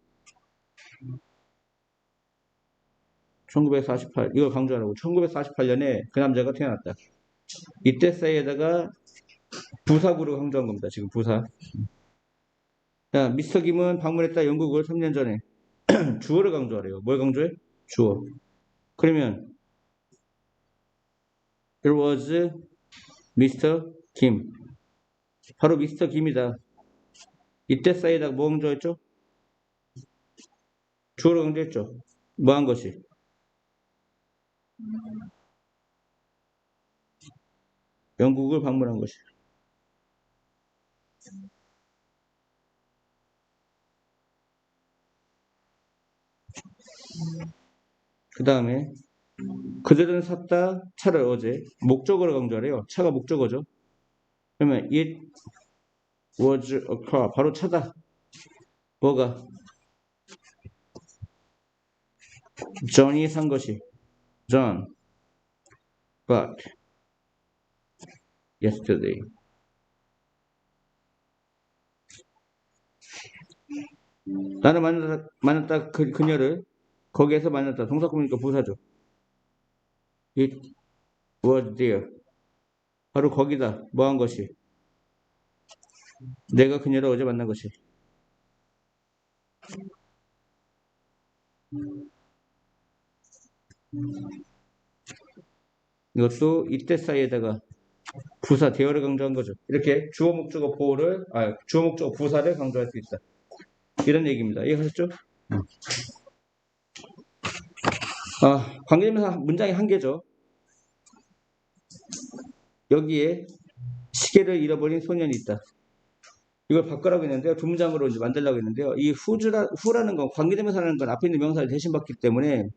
Speaker 1: 1948 이걸 강조하라고. 1948년에 그 남자가 태어났다. 이때 사이에다가 부사구로 강조한 겁니다. 지금 부사. 자, 미스터 김은 방문했다 영국을 3년 전에. 주어를 강조하래요. 뭘 강조해? 주어. 그러면 It was Mr. 김. 바로 미스터 김이다. 이때 사이에다가 뭐 강조했죠? 주어를 강조했죠. 뭐 한 것이? 영국을 방문한 것이. 그 다음에 그들은 샀다 차를 어제 목적어를 강조하래요. 차가 목적어죠. 그러면 it was a car 바로 차다. 뭐가? John이 산 것이 John bought yesterday. 나는 만났다 그녀를 거기에서 만났다. 동사 꾸미니까 부사죠. It was there. 바로 거기다. 뭐 한 것이? 내가 그녀를 어제 만난 것이. 이것도 이때 사이에다가 부사 대어를 강조한 거죠. 이렇게 주어 목적어 보호를 주어 목적어 부사를 강조할 수 있다. 이런 얘기입니다. 이해하셨죠? 관계대명사 문장이 한 개죠. 여기에 시계를 잃어버린 소년이 있다. 이걸 바꾸라고 했는데요. 두 문장으로 이제 만들려고 했는데요. 이 후라는 건 관계대명사라는 건 앞에 있는 명사를 대신 받기 때문에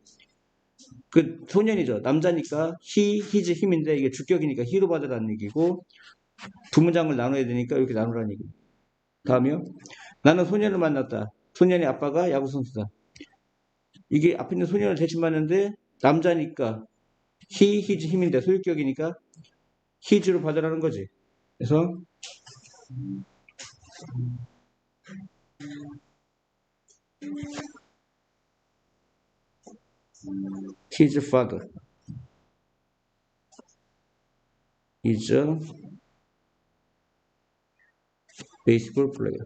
Speaker 1: 그 소년이죠. 남자니까 he, his, him인데 이게 주격이니까 he로 받으라는 얘기고 두 문장을 나눠야 되니까 이렇게 나누라는 얘기입니다. 다음이요. 나는 소년을 만났다. 소년의 아빠가 야구선수다. 이게 앞에 있는 소년을 대신 받는데 남자니까 he, his, him인데 소유격이니까 his로 받으라는 거지. 그래서 his father is a baseball player.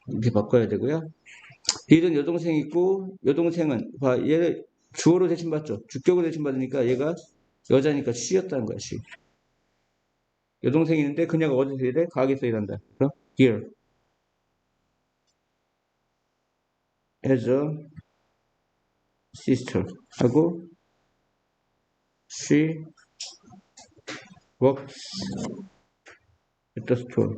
Speaker 1: 이렇게 바꿔야 되고요. D는 여동생이 있고 여동생은 얘를 주어로 대신 받죠. 주격으로 대신 받으니까 얘가 여자니까 she였다는 거야. she. 여동생이 있는데 그녀가 어디서 일해? 가게에서 일한다. 그래서 here has a sister 하고 she works at the store.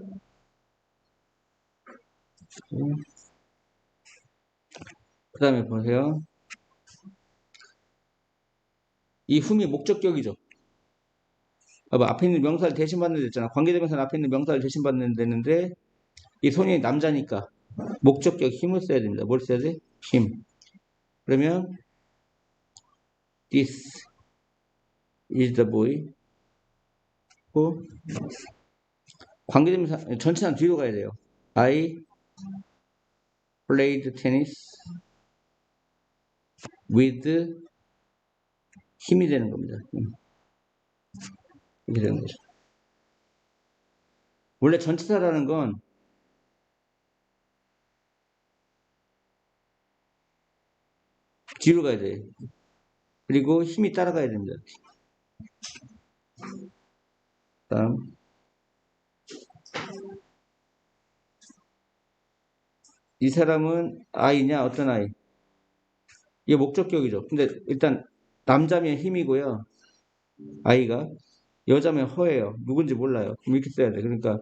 Speaker 1: 그 다음에 보세요. 이 whom이 목적격이죠. 봐봐, 앞에 있는 명사를 대신 받는 데 있잖아. 관계대명사는 앞에 있는 명사를 대신 받는 데는데 이 소년이 남자니까 목적격 힘을 써야 됩니다. 뭘 써야 돼? 힘. 그러면 this is the boy. 관계대명사 전체는 뒤로 가야 돼요. I played tennis with 힘이 되는 겁니다. 이렇게 되는 거죠. 원래 전치사라는 건 뒤로 가야 돼. 그리고 힘이 따라가야 됩니다. 다음. 이 사람은 아이냐? 어떤 아이? 이게 목적격이죠. 근데 일단 남자면 힘이고요. 아이가 여자면 허예요. 누군지 몰라요. 그럼 이렇게 써야 돼. 그러니까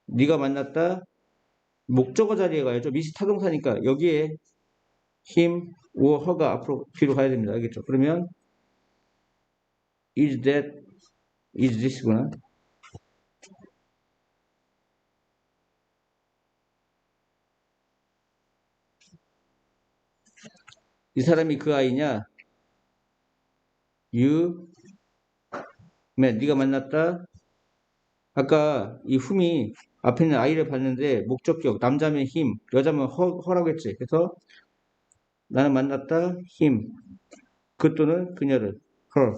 Speaker 1: 네가 만났다. 목적어 자리에 가야죠. 미시 타동사니까 여기에 힘, 오, 허가 앞으로 뒤로 가야 됩니다. 알겠죠? 그러면 is that, is this구나. 이 사람이 그 아이냐? you, 네가 만났다. 아까 이 whom이 앞에 있는 아이를 봤는데 목적격 남자면 힘, 여자면 허라고 했지. 그래서 나는 만났다 힘, 그 또는 그녀를 her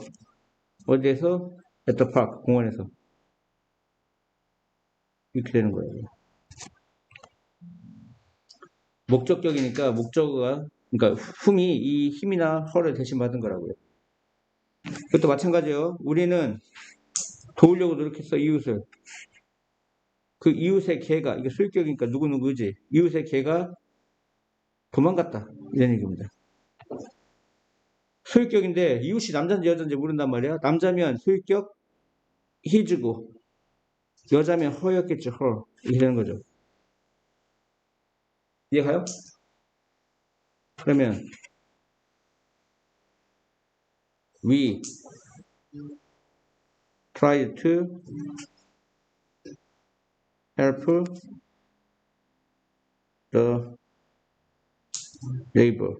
Speaker 1: 어디에서? at the park 공원에서 이렇게 되는 거예요. 목적격이니까 목적어가 그러니까 whom이 이 힘이나 her를 대신 받은 거라고요. 그것도 마찬가지예요. 우리는 도우려고 노력했어 이웃을. 그 이웃의 개가 이게 소유격이니까 누구누구지? 이웃의 개가 도망갔다 이런 얘기입니다. 소유격인데 이웃이 남자인지 여자인지 모른단 말이야. 남자면 소유격 his고 여자면 her였겠죠. her. 이렇게 되는 거죠. 이해가요? 그러면 we tried to help the neighbor.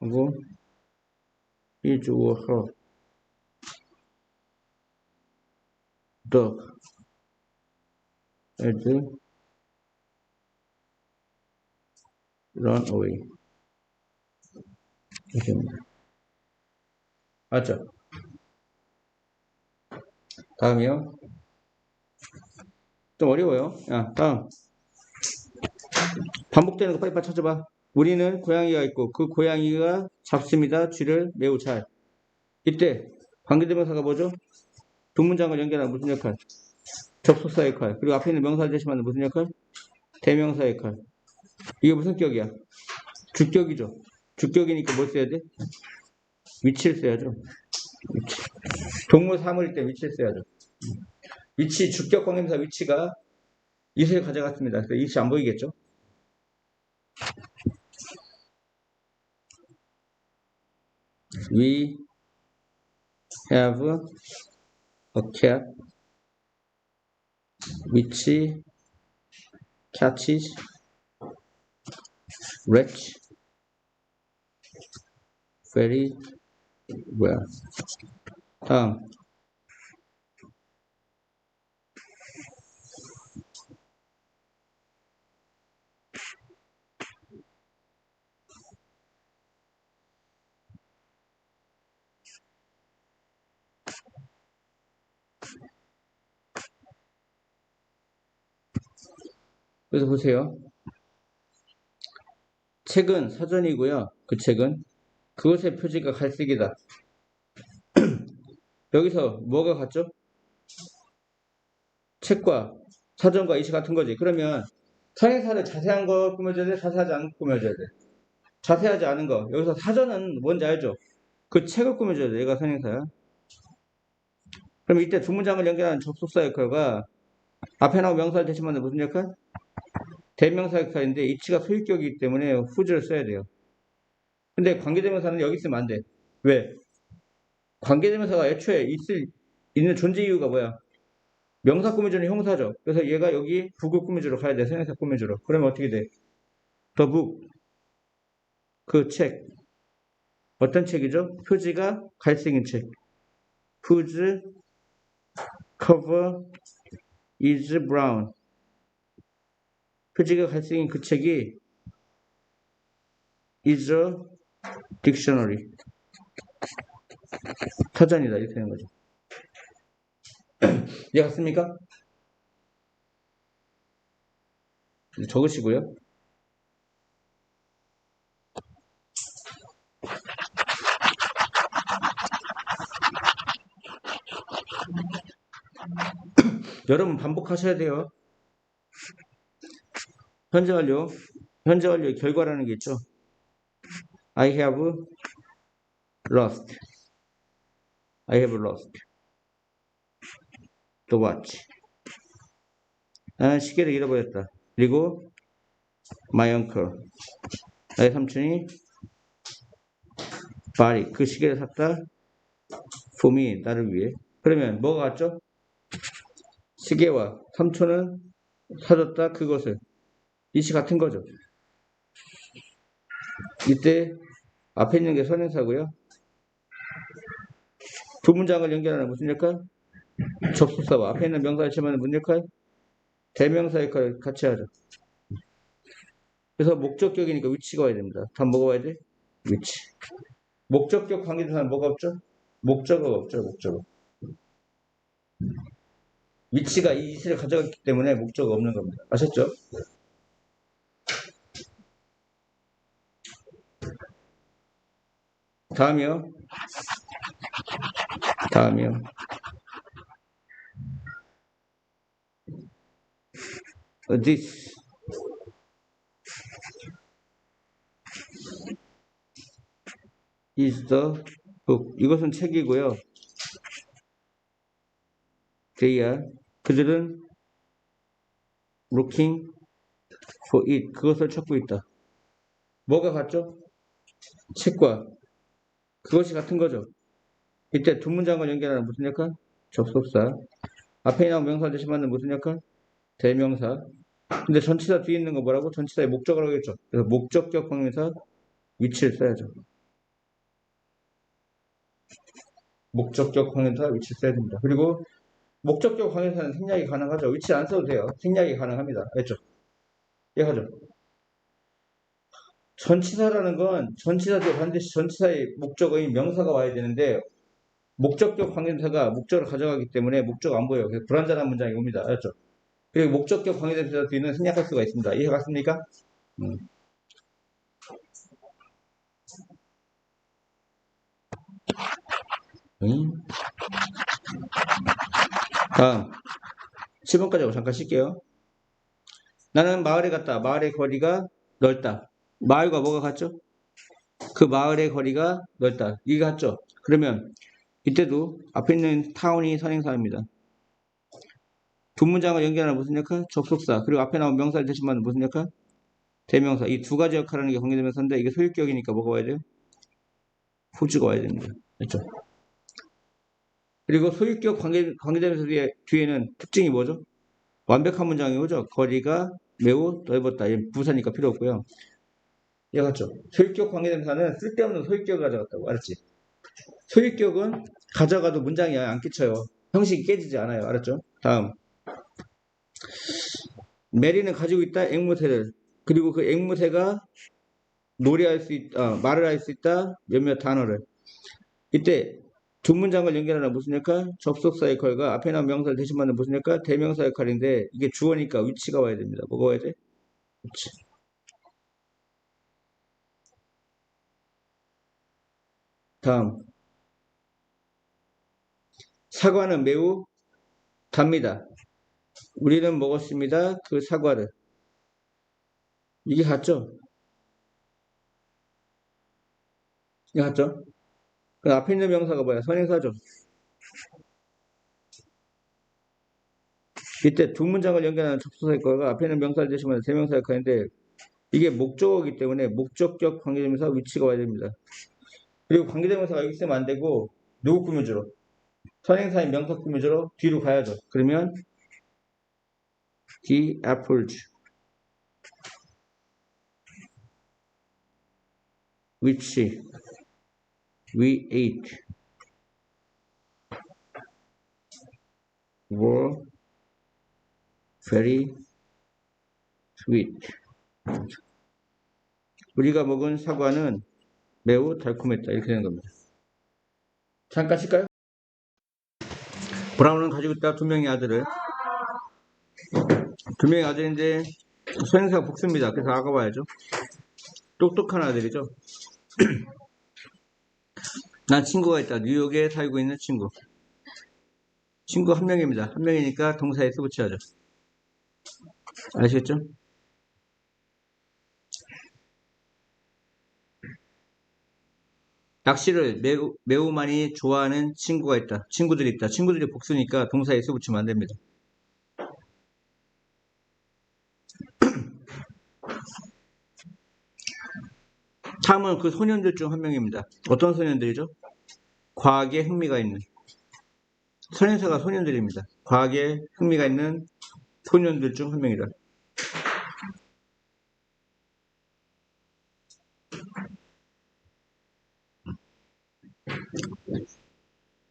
Speaker 1: 하고 he drew her dog and run away. 이렇게 됩니다. 맞죠? 다음이요. 좀 어려워요. 야, 다음. 반복되는 거 빨리빨리 찾아봐. 우리는 고양이가 있고 그 고양이가 잡습니다. 쥐를 매우 잘. 이때 관계대명사가 뭐죠? 두 문장을 연결하는 무슨 역할? 접속사 역할. 그리고 앞에 있는 명사를 대신하는 무슨 역할? 대명사 역할. 이게 무슨 격이야? 주격이죠. 주격이니까 뭘 써야 돼? 위치를 써야죠. 위치. 동물 사물일 때 위치를 써야죠. 위치, 주격 관계대명사 위치가 이슬 가져갔습니다. 그래서 이슬 안 보이겠죠? We have a cat which catches rats very well. 다음. 그래서 보세요. 책은 사전이고요. 그 책은 그것의 표지가 갈색이다. 여기서 뭐가 같죠? 책과 사전과 이시 같은 거지. 그러면 선행사를 자세한 거 꾸며줘야 돼? 자세하지 않은 거 꾸며줘야 돼? 자세하지 않은 거. 여기서 사전은 뭔지 알죠? 그 책을 꾸며줘야 돼. 얘가 선행사야. 그럼 이때 두 문장을 연결하는 접속사 역할과 앞에 나온 명사를 대신하는 무슨 역할? 대명사 역할인데 이치가 소유격이기 때문에 who's를 써야 돼요. 근데 관계대명사는 여기 있으면 안 돼. 왜? 관계대명사가 애초에 있는 존재 이유가 뭐야? 명사 꾸며주는 형사죠. 그래서 얘가 여기 북을 꾸며주러 가야 돼. 선행사 꾸며주러. 그러면 어떻게 돼? The book. 그 책. 어떤 책이죠? 표지가 갈색인 책. Whose cover is brown. 표지가 갈색인 그 책이 is a dictionary. 사전이다. 이렇게 되는 거죠. 이해갔습니까? 적으시고요. 여러분 반복하셔야 돼요. 현재 완료. 현재 완료의 결과라는 게 있죠. I have lost. I have lost the watch. 나는 시계를 잃어버렸다. 그리고 my uncle. 나의 삼촌이 bought 그 시계를 샀다. for me. 나를 위해. 그러면 뭐가 같죠? 시계와 삼촌은 사줬다. 그것을. 이시 같은 거죠. 이때 앞에 있는 게 선행사고요. 두 문장을 연결하는 무슨 역할? 접속사와 앞에 있는 명사를 채우는 무슨 역할? 대명사 역할을 같이 하죠. 그래서 목적격이니까 위치가 와야 됩니다. 다 뭐가 와야 돼? 위치. 목적격 관계대명사는 뭐가 없죠? 목적어가 없죠. 목적어. 위치가 이 이시를 가져갔기 때문에 목적어가 없는 겁니다. 아셨죠? 다음이요. 다음이요. this is the book. 이것은 책이고요. They are. 그들은 looking for it. 그것을 찾고 있다. 뭐가 같죠? 책과 그것이 같은 거죠. 이때 두 문장을 연결하는 무슨 역할? 접속사. 앞에 나온 명사 대신 받는 무슨 역할? 대명사. 근데 전치사 뒤에 있는 거 뭐라고? 전치사의 목적을 하겠죠. 그래서 목적격 관계사 위치를 써야죠. 목적격 관계사 위치를 써야 됩니다. 그리고 목적격 관계사는 생략이 가능하죠. 위치 안 써도 돼요. 생략이 가능합니다. 알죠? 이해하죠? 전치사라는 건 전치사도 반드시 전치사의 목적의 명사가 와야 되는데 목적격 관계사가 목적을 가져가기 때문에 목적 안 보여요. 그래서 불완전한 문장이 옵니다. 알죠? 그리고 목적격 관계대명사 뒤는 생략할 수가 있습니다. 이해 갔습니까? 다음 7번까지 하고 잠깐 쉴게요. 나는 마을에 갔다. 마을의 거리가 넓다. 마을과 뭐가 같죠? 그 마을의 거리가 넓다. 이게 같죠? 그러면 이때도 앞에 있는 타운이 선행사입니다. 두 문장을 연결하는 무슨 역할? 접속사. 그리고 앞에 나온 명사를 대신하는 무슨 역할? 대명사. 이 두 가지 역할을 하는 게 관계대명사인데 이게 소유격이니까 뭐가 와야 돼요? 후주가 와야 됩니다. 그렇죠? 그리고 소유격 관계대명사 뒤에는 특징이 뭐죠? 완벽한 문장이 오죠. 거리가 매우 넓었다. 부사니까 필요 없고요. 이해갔죠? 소유격 관계대명사는 쓸데없는 소유격을 가져갔다고. 알았지? 소유격은 가져가도 문장이 안 끼쳐요. 형식이 깨지지 않아요. 알았죠? 다음. 메리는 가지고 있다. 앵무새를. 그리고 그 앵무새가 놀이할 수 있다. 말을 할 수 있다. 몇몇 단어를. 이때 두 문장을 연결하는 무슨 역할? 접속사 역할과 앞에 나온 명사를 대신 받는 무슨 역할? 대명사 역할인데 이게 주어니까 위치가 와야 됩니다. 뭐가 와야 돼? 위치. 다음. 사과는 매우 답니다. 우리는 먹었습니다. 그 사과를. 이게 같죠? 이게 같죠? 그 앞에 있는 명사가 뭐야? 선행사죠. 이때 두 문장을 연결하는 접속사 역할과 앞에 있는 명사를 대신하는 대명사 역할인데 이게 목적어이기 때문에 목적격 관계대명사 위치가 와야 됩니다. 그리고 관계대명사가 여기 있으면 안 되고 누구 꾸며주로? 선행사인 명사 꾸며주로 뒤로 가야죠. 그러면 the apples which we ate were very sweet. 우리가 먹은 사과는 매우 달콤했다. 이렇게 되는 겁니다. 잠깐 쉴까요? 브라운은 가지고 있다. 두 명의 아들을. 두 명의 아들인데 선행사가 복수입니다. 그래서 아가 봐야죠. 똑똑한 아들이죠. 난 친구가 있다. 뉴욕에 살고 있는 친구. 친구 한 명입니다. 한 명이니까 동사에 스 붙여야죠. 아시겠죠? 낚시를 매우 많이 좋아하는 친구가 있다. 친구들이 있다. 친구들이 복수니까 동사에 스 붙이면 안 됩니다. 탐은 그 소년들 중 한 명입니다. 어떤 소년들이죠? 과학에 흥미가 있는. 선행사가 소년들입니다. 과학에 흥미가 있는 소년들 중 한 명이다.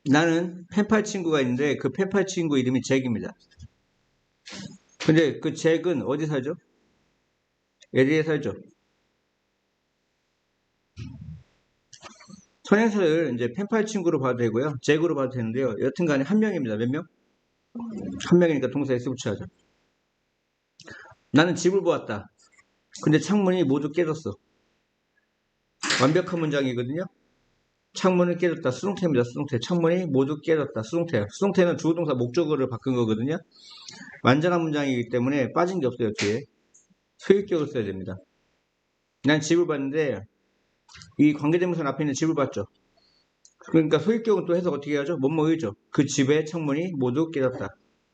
Speaker 1: 나는 펜팔 친구가 있는데 그 펜팔 친구 이름이 잭입니다. 근데 그 잭은 어디 살죠? LA에 살죠. 선행사를 이제 펜팔 친구로 봐도 되고요. 잭으로 봐도 되는데요. 여튼간에 한 명입니다. 몇 명? 한 명이니까 동사에 스 붙여야죠. 나는 집을 보았다. 근데 창문이 모두 깨졌어. 완벽한 문장이거든요. 창문을 깨졌다. 수동태입니다. 수동태. 창문이 모두 깨졌다. 수동태. 수동태는 주어동사 목적어를 바꾼 거거든요. 완전한 문장이기 때문에 빠진 게 없어요. 뒤에. 소유격을 써야 됩니다. 난 집을 봤는데 이 관계대명사 앞에 있는 집을 봤죠. 그러니까 소유격은 또 해석 어떻게 하죠? 뭐뭐의죠. 그 집의 창문이 모두 깨졌다.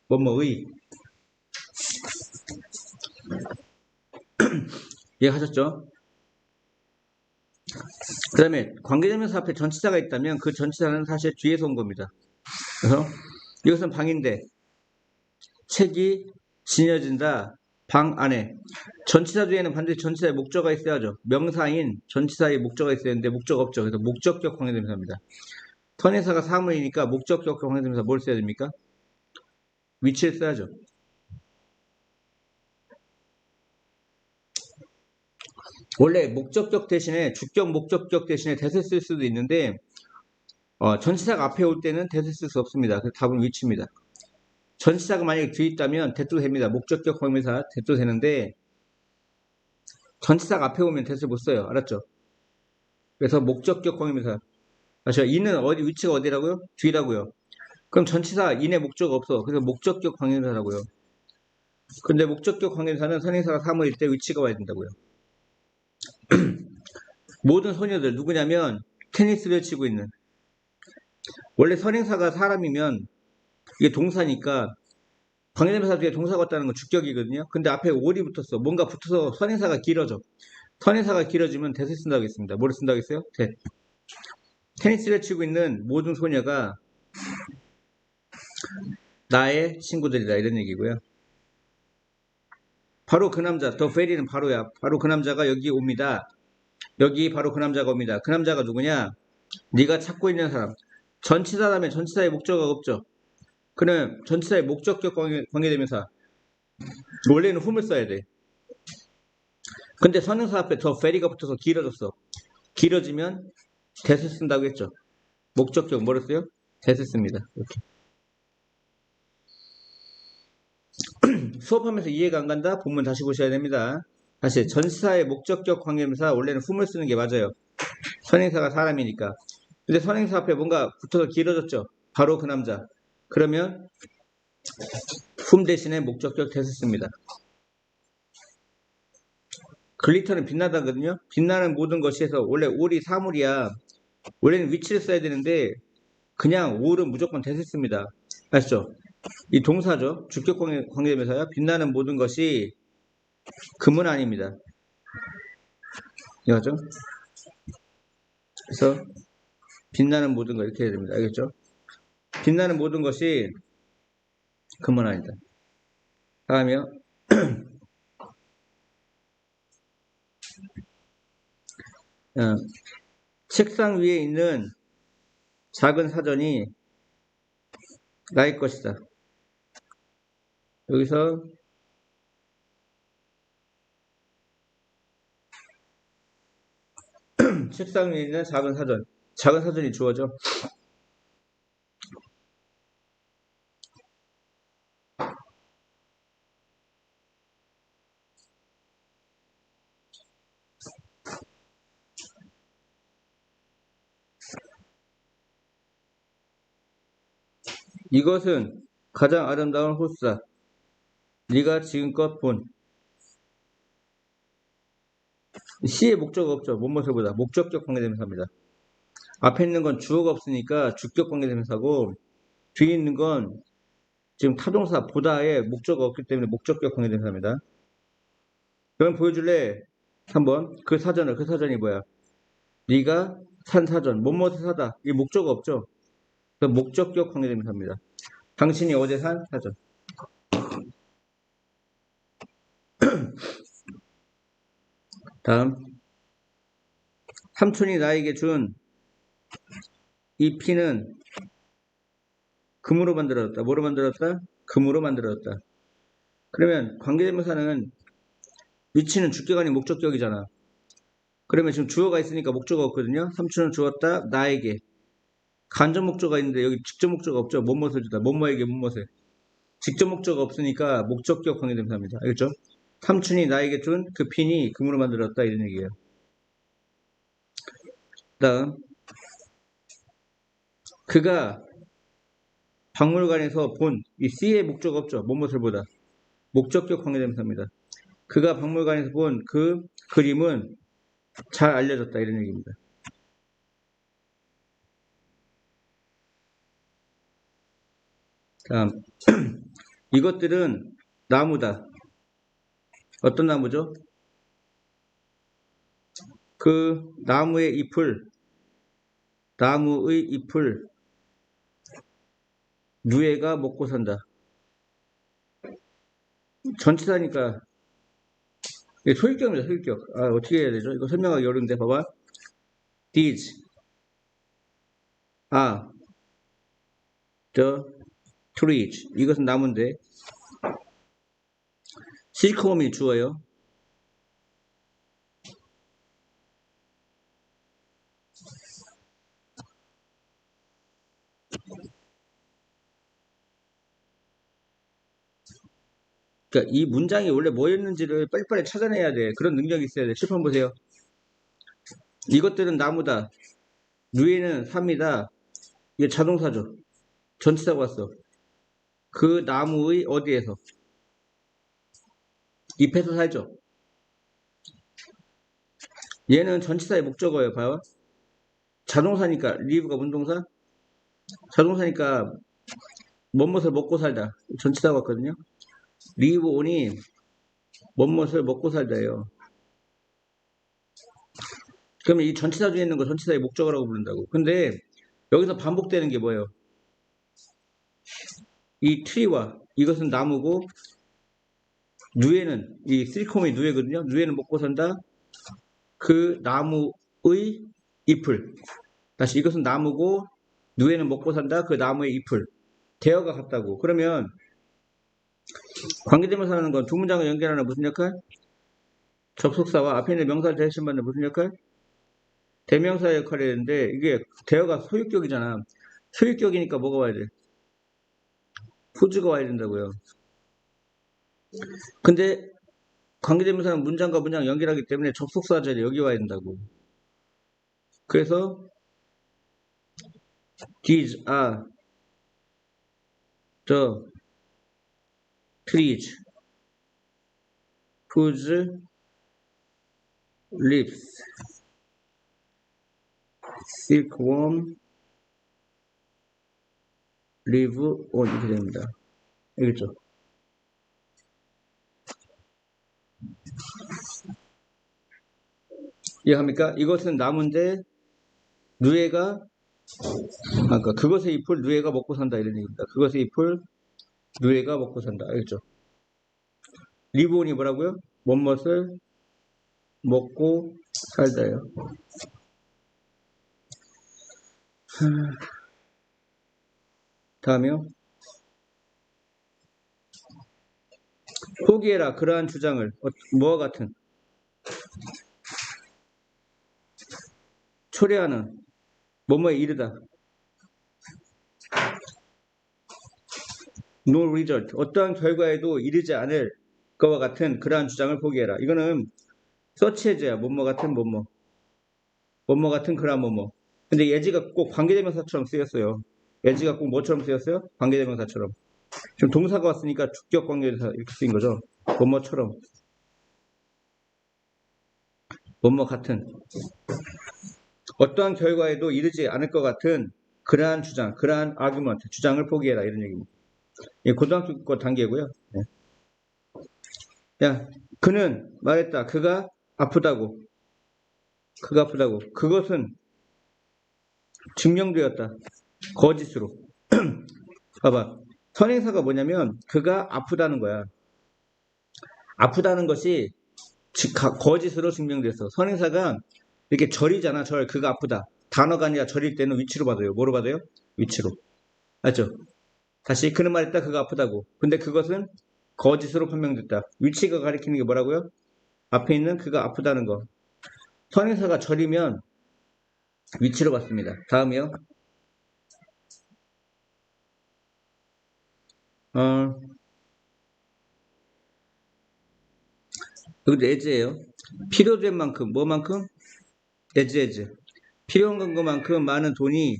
Speaker 1: 뭐뭐의. 이해하셨죠? 그 다음에 관계대명사 앞에 전치사가 있다면 그 전치사는 사실 뒤에서 온 겁니다. 그래서 이것은 방인데 책이 지녀진다. 방 안에. 전치사 뒤에는 반드시 전치사의 목적어가 있어야죠. 명사인 전치사의 목적어가 있어야 되는데 목적어 없죠. 그래서 목적격 관계대명사입니다. 선행사가 사물이니까 목적격 관계대명사 뭘 써야 됩니까? 위치를 써야죠. 원래 목적격 대신에 주격 목적격 대신에 대세 쓸 수도 있는데 전치사가 앞에 올 때는 대세 쓸 수 없습니다. 그 답은 위치입니다. 전치사가 만약에 뒤에 있다면 대도 됩니다. 목적격 관계대명사 대도 되는데 전치사가 앞에 오면 대세 못 써요. 알았죠? 그래서 목적격 관계대명사. 이는 어디 위치가 어디라고요? 뒤라고요. 그럼 전치사 인의 목적어 없어. 그래서 목적격 관계대명사라고요. 근데 목적격 관계대명사는 선행사가 사물일 때 위치가 와야 된다고요. 모든 소녀들 누구냐면 테니스를 치고 있는. 원래 선행사가 사람이면 이게 동사니까 관계대명사 뒤에 동사가 왔다는 건 주격이거든요. 근데 앞에 올이 붙었어. 뭔가 붙어서 선행사가 길어져. 선행사가 길어지면 대세 쓴다고 했습니다. 뭐를 쓴다고 했어요? 대. 테니스를 치고 있는 모든 소녀가 나의 친구들이다 이런 얘기고요. 바로 그 남자, 더 페리는 바로야. 바로 그 남자가 여기 옵니다. 여기 바로 그 남자가 옵니다. 그 남자가 누구냐? 네가 찾고 있는 사람. 전치사라면 전치사의 목적어가 없죠. 그는 전치사의 목적격 관계대명사. 원래는 whom을 써야 돼. 근데 선행사 앞에 더 페리가 붙어서 길어졌어. 길어지면 대세 쓴다고 했죠. 목적격 뭐를 써요? 대세 씁니다. 이렇게. 수업하면서 이해가 안 간다? 본문 다시 보셔야 됩니다. 다시 전치사의 목적격 관계대명사 원래는 whom을 쓰는 게 맞아요. 선행사가 사람이니까. 근데 선행사 앞에 뭔가 붙어서 길어졌죠. 바로 그 남자. 그러면 whom 대신에 목적격 대세 씁니다. 글리터는 빛나다거든요. 빛나는 모든 것이 해서 원래 올이 사물이야. 원래는 위치를 써야 되는데 그냥 올은 무조건 대세 씁니다. 아시죠? 이 동사죠. 주격 관계대명사야. 빛나는 모든 것이 금은 아닙니다. 이해하죠? 그래서 빛나는 모든 것 이렇게 해야 됩니다. 알겠죠? 빛나는 모든 것이 금은 아니다. 다음이요. 책상 위에 있는 작은 사전이 나의 것이다. 여기서 책상 위에 있는 작은 사전. 작은 사전이 주어져. 이것은 가장 아름다운 호수다. 네가 지금껏 본. 시의 목적어 없죠. 뭐뭐서보다 목적격 관계대명사입니다. 앞에 있는 건 주어가 없으니까 주격 관계대명사고 뒤에 있는 건 지금 타동사 보다에 목적어 없기 때문에 목적격 관계대명사입니다. 그럼 보여줄래? 한번 그 사전이 뭐야? 네가 산 사전 뭐뭐를 사다. 이 목적어 없죠. 그래서 목적격 관계대명사입니다. 당신이 어제 산 사전. 다음 삼촌이 나에게 준 이 피는 금으로 만들어졌다. 뭐로 만들어졌다? 금으로 만들어졌다. 그러면 관계대명사는 위치는 주격 아닌 목적격이잖아. 그러면 지금 주어가 있으니까 목적어가 없거든요. 삼촌은 주었다. 나에게. 간접 목적어가 있는데 여기 직접 목적어가 없죠. 뭐뭐을 주다. 뭐뭐에게 뭐뭐을. 직접 목적어가 없으니까 목적격 관계대명사입니다. 알겠죠? 삼촌이 나에게 준 그 핀이 금으로 만들었다. 이런 얘기예요. 다음 그가 박물관에서 본 이 C의 목적 없죠. 뭐뭇을 보다. 목적격 관계대명사입니다. 그가 박물관에서 본 그 그림은 잘 알려졌다 이런 얘기입니다. 다음 이것들은 나무다. 어떤 나무죠? 그 나무의 잎을 누에가 먹고 산다. 전치사니까 이게 소유격입니다. 소유격. 어떻게 해야 되죠? 이거 설명하기 어려운데 봐봐. These are the trees. 이것은 나무인데 실크홈이 주어요. 그러니까 이 문장이 원래 뭐였는지를 빨리빨리 찾아내야 돼. 그런 능력이 있어야 돼. 칠판 보세요. 이것들은 나무다. 누에는 삽니다. 이게 자동사죠. 전치사가 왔어. 그 나무의 어디에서? 잎에서 살죠. 얘는 전치사의 목적어예요. 봐요. 자동사니까 live가 문동사. 자동사니까 뭐뭇을 먹고 살다. 전치사가 왔거든요. live on이 뭐뭇을 먹고 살다예요. 그러면 이 전치사 중에 있는 거 전치사의 목적어라고 부른다고. 근데 여기서 반복되는 게 뭐예요? 이 트리와 이것은 나무고 누에는 이 실리콤이 누에거든요. 누에는 먹고 산다. 그 나무의 잎을 다시 이것은 나무고 누에는 먹고 산다. 그 나무의 잎을 대어가 같다고. 그러면 관계대명사 하는 건 두 문장을 연결하는 무슨 역할? 접속사와 앞에 있는 명사를 대신받는 무슨 역할? 대명사 역할이 되는데 이게 대어가 소유격이잖아. 소유격이니까 뭐가 와야 돼? 후즈가 와야 된다고요. 근데 관계대명사는 문장과 문장 연결하기 때문에 접속사 자리에 여기 와야 된다고. 그래서 these are the trees whose leaves silkworm live on 이렇게 됩니다. 알겠죠? 이해합니까? 이것은 나무인데 누에가 아까 그것의 잎을 누에가 먹고 산다 이런 얘기입니다. 그것의 잎을 누에가 먹고 산다. 알겠죠? 리본이 뭐라고요? 뭔것을 먹고 살다요. 다음이요. 포기해라. 그러한 주장을 뭐와 같은 초래하는 뭐뭐에 이르다. No result. 어떠한 결과에도 이르지 않을 것과 같은 그러한 주장을 포기해라. 이거는 서치해제야. 뭐뭐 같은 뭐뭐. 뭐뭐 같은 그러한 뭐뭐. 근데 예지가 꼭 관계대명사처럼 쓰였어요. 예지가 꼭 뭐처럼 쓰였어요? 관계대명사처럼. 지금 동사가 왔으니까 주격 관계대사 이렇게 쓰인 거죠. 뭐뭐처럼. 뭐뭐 같은. 어떠한 결과에도 이르지 않을 것 같은 그러한 주장, 그러한 아규먼트, 주장을 포기해라 이런 얘기입니다. 예, 고등학교 거 단계고요. 네. 야, 그는 말했다. 그가 아프다고. 그가 아프다고. 그것은 증명되었다. 거짓으로. 봐봐. 선행사가 뭐냐면 그가 아프다는 거야. 아프다는 것이 거짓으로 증명됐어. 선행사가 이렇게 절이잖아. 절. 그가 아프다. 단어가 아니라 절일 때는 위치로 받아요. 뭐로 받아요? 위치로. 알죠? 다시 그는 말했다. 그가 아프다고. 근데 그것은 거짓으로 판명됐다. 위치가 가리키는 게 뭐라고요? 앞에 있는 그가 아프다는 거. 선행사가 절이면 위치로 받습니다. 다음이요. 여기도 as예요. 필요된 만큼 뭐만큼? as. 필요한 것만큼 많은 돈이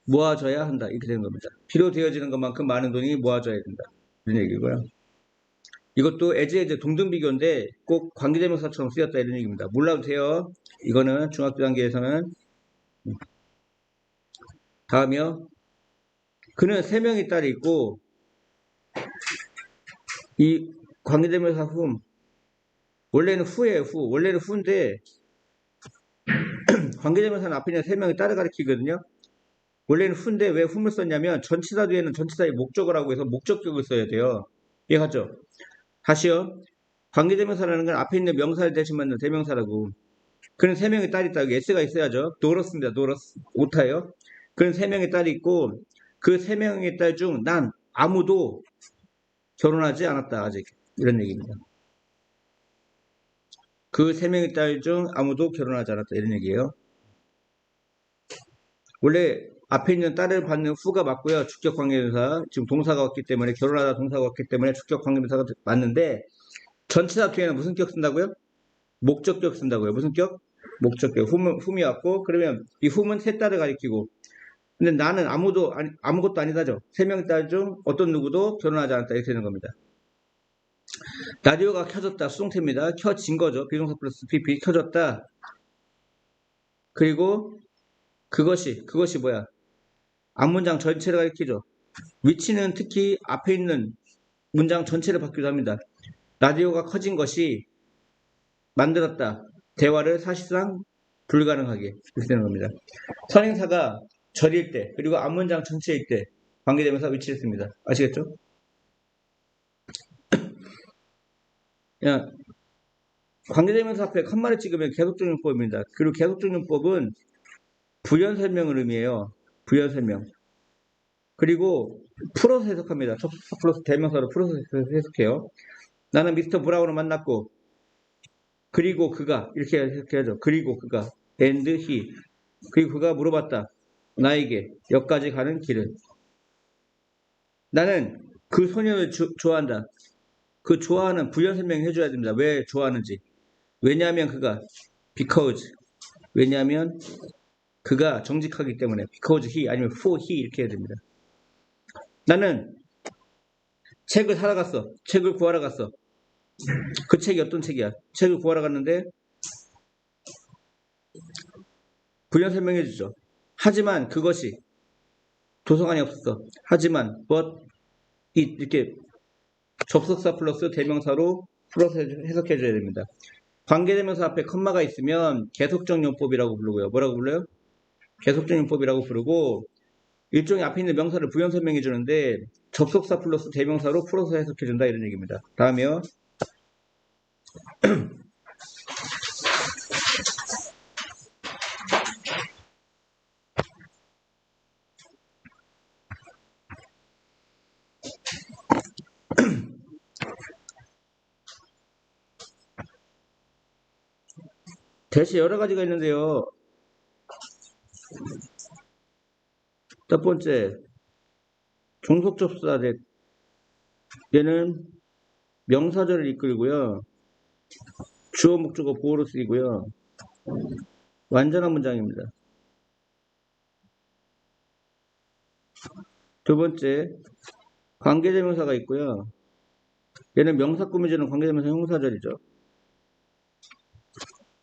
Speaker 1: 모아져야 한다. 이렇게 되는 겁니다. 필요되어지는 것만큼 많은 돈이 모아져야 된다. 이런 얘기고요. 이것도 as 동등비교인데 꼭 관계대명사처럼 쓰였다 이런 얘기입니다. 몰라도 돼요. 이거는 중학교 단계에서는. 다음이요. 그는 3명의 딸이 있고 이 관계대명사 후 원래는 후예요. 후. 원래는 후인데 관계대명사는 앞에 있는 3명의 딸을 가리키거든요. 원래는 후인데 왜 후를 썼냐면 전치사 뒤에는 전치사의 목적을 하고 해서 목적격을 써야 돼요. 이해가죠? 다시요. 관계대명사라는 건 앞에 있는 명사를 대신받는 대명사라고. 그는 3명의 딸이 있다. 여기 s가 있어야죠. 노러스입니다. 노러스. 오타예요. 그는 3명의 딸이 있고 그 3명의 딸 중 난 아무도 결혼하지 않았다. 아직. 이런 얘기입니다. 그 3명의 딸 중 아무도 결혼하지 않았다. 이런 얘기예요. 원래 앞에 있는 딸을 받는 후가 맞고요. 주격 관계대명사. 지금 동사가 왔기 때문에 결혼하다 동사가 왔기 때문에 주격 관계대명사가 맞는데 전치사 뒤에는 무슨 격 쓴다고요? 목적격 쓴다고요. 무슨 격? 목적격. 훔이 왔고 그러면 이 훔은 세 딸을 가리키고 근데 나는 아무것도 아니다죠. 3명의 딸 중 어떤 누구도 결혼하지 않았다. 이렇게 되는 겁니다. 라디오가 켜졌다. 수동태입니다. 켜진 거죠. 비동사 플러스 PP 켜졌다. 그리고 그것이 뭐야? 앞문장 전체를 가리키죠. 위치는 특히 앞에 있는 문장 전체를 받기도 합니다. 라디오가 커진 것이 만들었다. 대화를 사실상 불가능하게 이렇게 되는 겁니다. 선행사가 절일 때 그리고 앞문장 전체일 때 관계대명사 위치를 씁니다. 아시겠죠? 야, 관계대명사 앞에 컴마를 찍으면 계속적용법입니다. 그리고 계속적용법은 부연설명을 의미해요. 부연설명. 그리고 풀어서 해석합니다. 접속사 플러스 대명사로 풀어서 해석해요. 나는 미스터 브라운을 만났고 그리고 그가 이렇게 해석해야죠. 그리고 그가 and he 그리고 그가 물어봤다. 나에게 역까지 가는 길을. 나는 그 소년을 좋아한다. 그 좋아하는 부연 설명 해줘야 됩니다. 왜 좋아하는지. 왜냐하면 그가 because 왜냐하면 그가 정직하기 때문에 because he 아니면 for he 이렇게 해야 됩니다. 나는 책을 사러 갔어. 책을 구하러 갔어. 그 책이 어떤 책이야? 책을 구하러 갔는데 부연 설명해 주죠. 하지만 그것이 도서관이 없었어. 하지만 but it 이렇게 접속사 플러스 대명사로 풀어서 해석해 줘야 됩니다. 관계대명사 앞에 컴마가 있으면 계속적용법이라고 부르고요. 뭐라고 불러요? 계속적용법이라고 부르고 일종의 앞에 있는 명사를 부연 설명해 주는데 접속사 플러스 대명사로 풀어서 해석해 준다 이런 얘기입니다. 다음이요. 대시 여러 가지가 있는데요. 첫 번째, 종속 접수사 얘는 명사절을 이끌고요. 주어 목적어 보호로 쓰이고요. 완전한 문장입니다. 두 번째, 관계대명사가 있고요. 얘는 명사 꾸며주는 관계대명사 형사절이죠.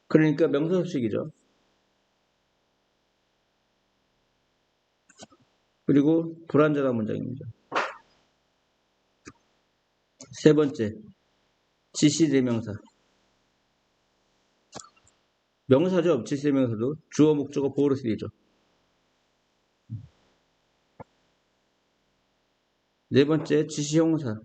Speaker 1: 그러니까 명사수식이죠. 그리고 불완전한 문장입니다. 세 번째, 지시대명사. 명사죠. 지시대명사도 주어 목적어 보호로 쓰이죠. 네 번째, 지시형사.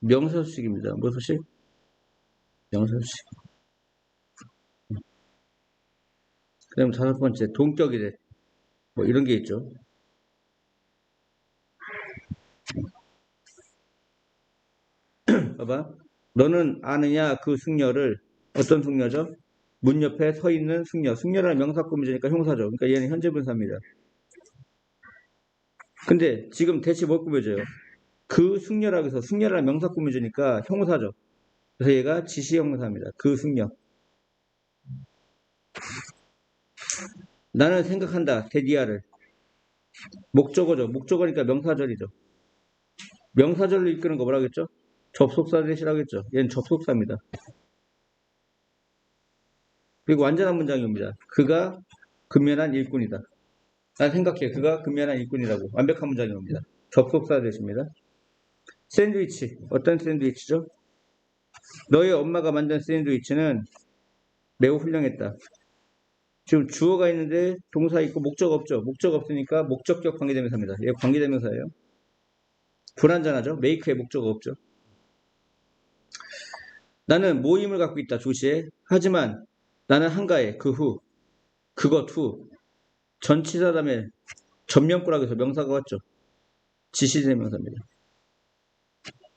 Speaker 1: 명사수식입니다. 뭐 수식? 명사수식. 그 다음 다섯 번째, 동격이래. 뭐 이런 게 있죠. 봐봐. 너는 아느냐 그 숙녀를 어떤 숙녀죠? 문 옆에 서 있는 숙녀. 숙녀라는 명사 꾸며주니까 형사죠. 그러니까 얘는 현재 분사입니다. 근데 지금 대체 뭘 꾸며줘요? 그 숙녀라고 해서 숙녀라는 명사 꾸며주니까 형사죠. 그래서 얘가 지시형사입니다. 그 숙녀. 나는 생각한다. 데디아를. 목적어죠. 목적어니까 명사절이죠. 명사절로 이끄는 거 뭐라고 했죠? 접속사 대시라고 했죠. 얘는 접속사입니다. 그리고 완전한 문장이 옵니다. 그가 근면한 일꾼이다. 난 생각해. 그가 근면한 일꾼이라고. 완벽한 문장이 옵니다. 접속사 대시입니다. 샌드위치. 어떤 샌드위치죠? 너의 엄마가 만든 샌드위치는 매우 훌륭했다. 지금 주어가 있는데 동사 있고 목적 없죠. 목적 없으니까 목적격 관계대명사입니다. 얘 관계대명사예요. 불완전하죠. make의 목적어 없죠. 나는 모임을 갖고 있다. 조시에. 하지만 나는 한가해. 그 후. 그것 후. 전치사 다음에 전면구라고 해서 명사가 왔죠. 지시대명사입니다.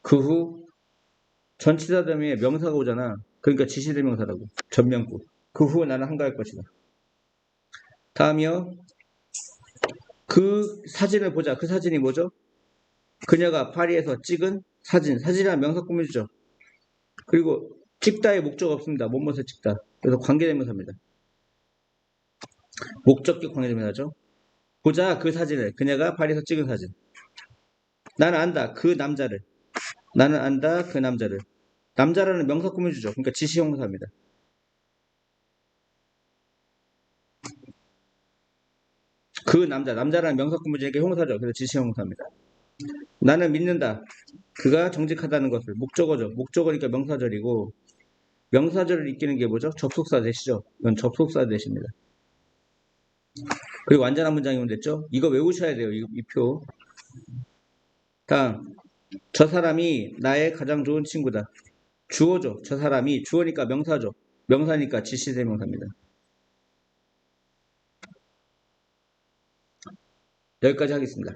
Speaker 1: 그 후 전치사 다음에 명사가 오잖아. 그러니까 지시대명사라고. 전면구. 그 후 나는 한가할 것이다. 다음이요. 그 사진을 보자. 그 사진이 뭐죠? 그녀가 파리에서 찍은 사진. 사진이란 명사 꾸며주죠. 그리고 찍다의 목적 없습니다. 뭐뭐서 찍다. 그래서 관계대명사입니다. 목적격 관계대명사죠. 보자 그 사진을. 그녀가 파리에서 찍은 사진. 나는 안다. 그 남자를. 나는 안다. 그 남자를. 남자라는 명사 꾸며주죠. 그러니까 지시형사입니다. 그 남자. 남자라는 명사 꾸며주니까 형사죠. 그래서 지시형사입니다. 나는 믿는다. 그가 정직하다는 것을. 목적어죠. 목적어니까 명사절이고 명사절을 이끄는 게 뭐죠? 접속사 대시죠. 이건 접속사 대시입니다. 그리고 완전한 문장이 오면 됐죠? 이거 외우셔야 돼요. 이 표. 다음. 저 사람이 나의 가장 좋은 친구다. 주어죠. 저 사람이 주어니까 명사죠. 명사니까 지시대명사입니다. 여기까지 하겠습니다.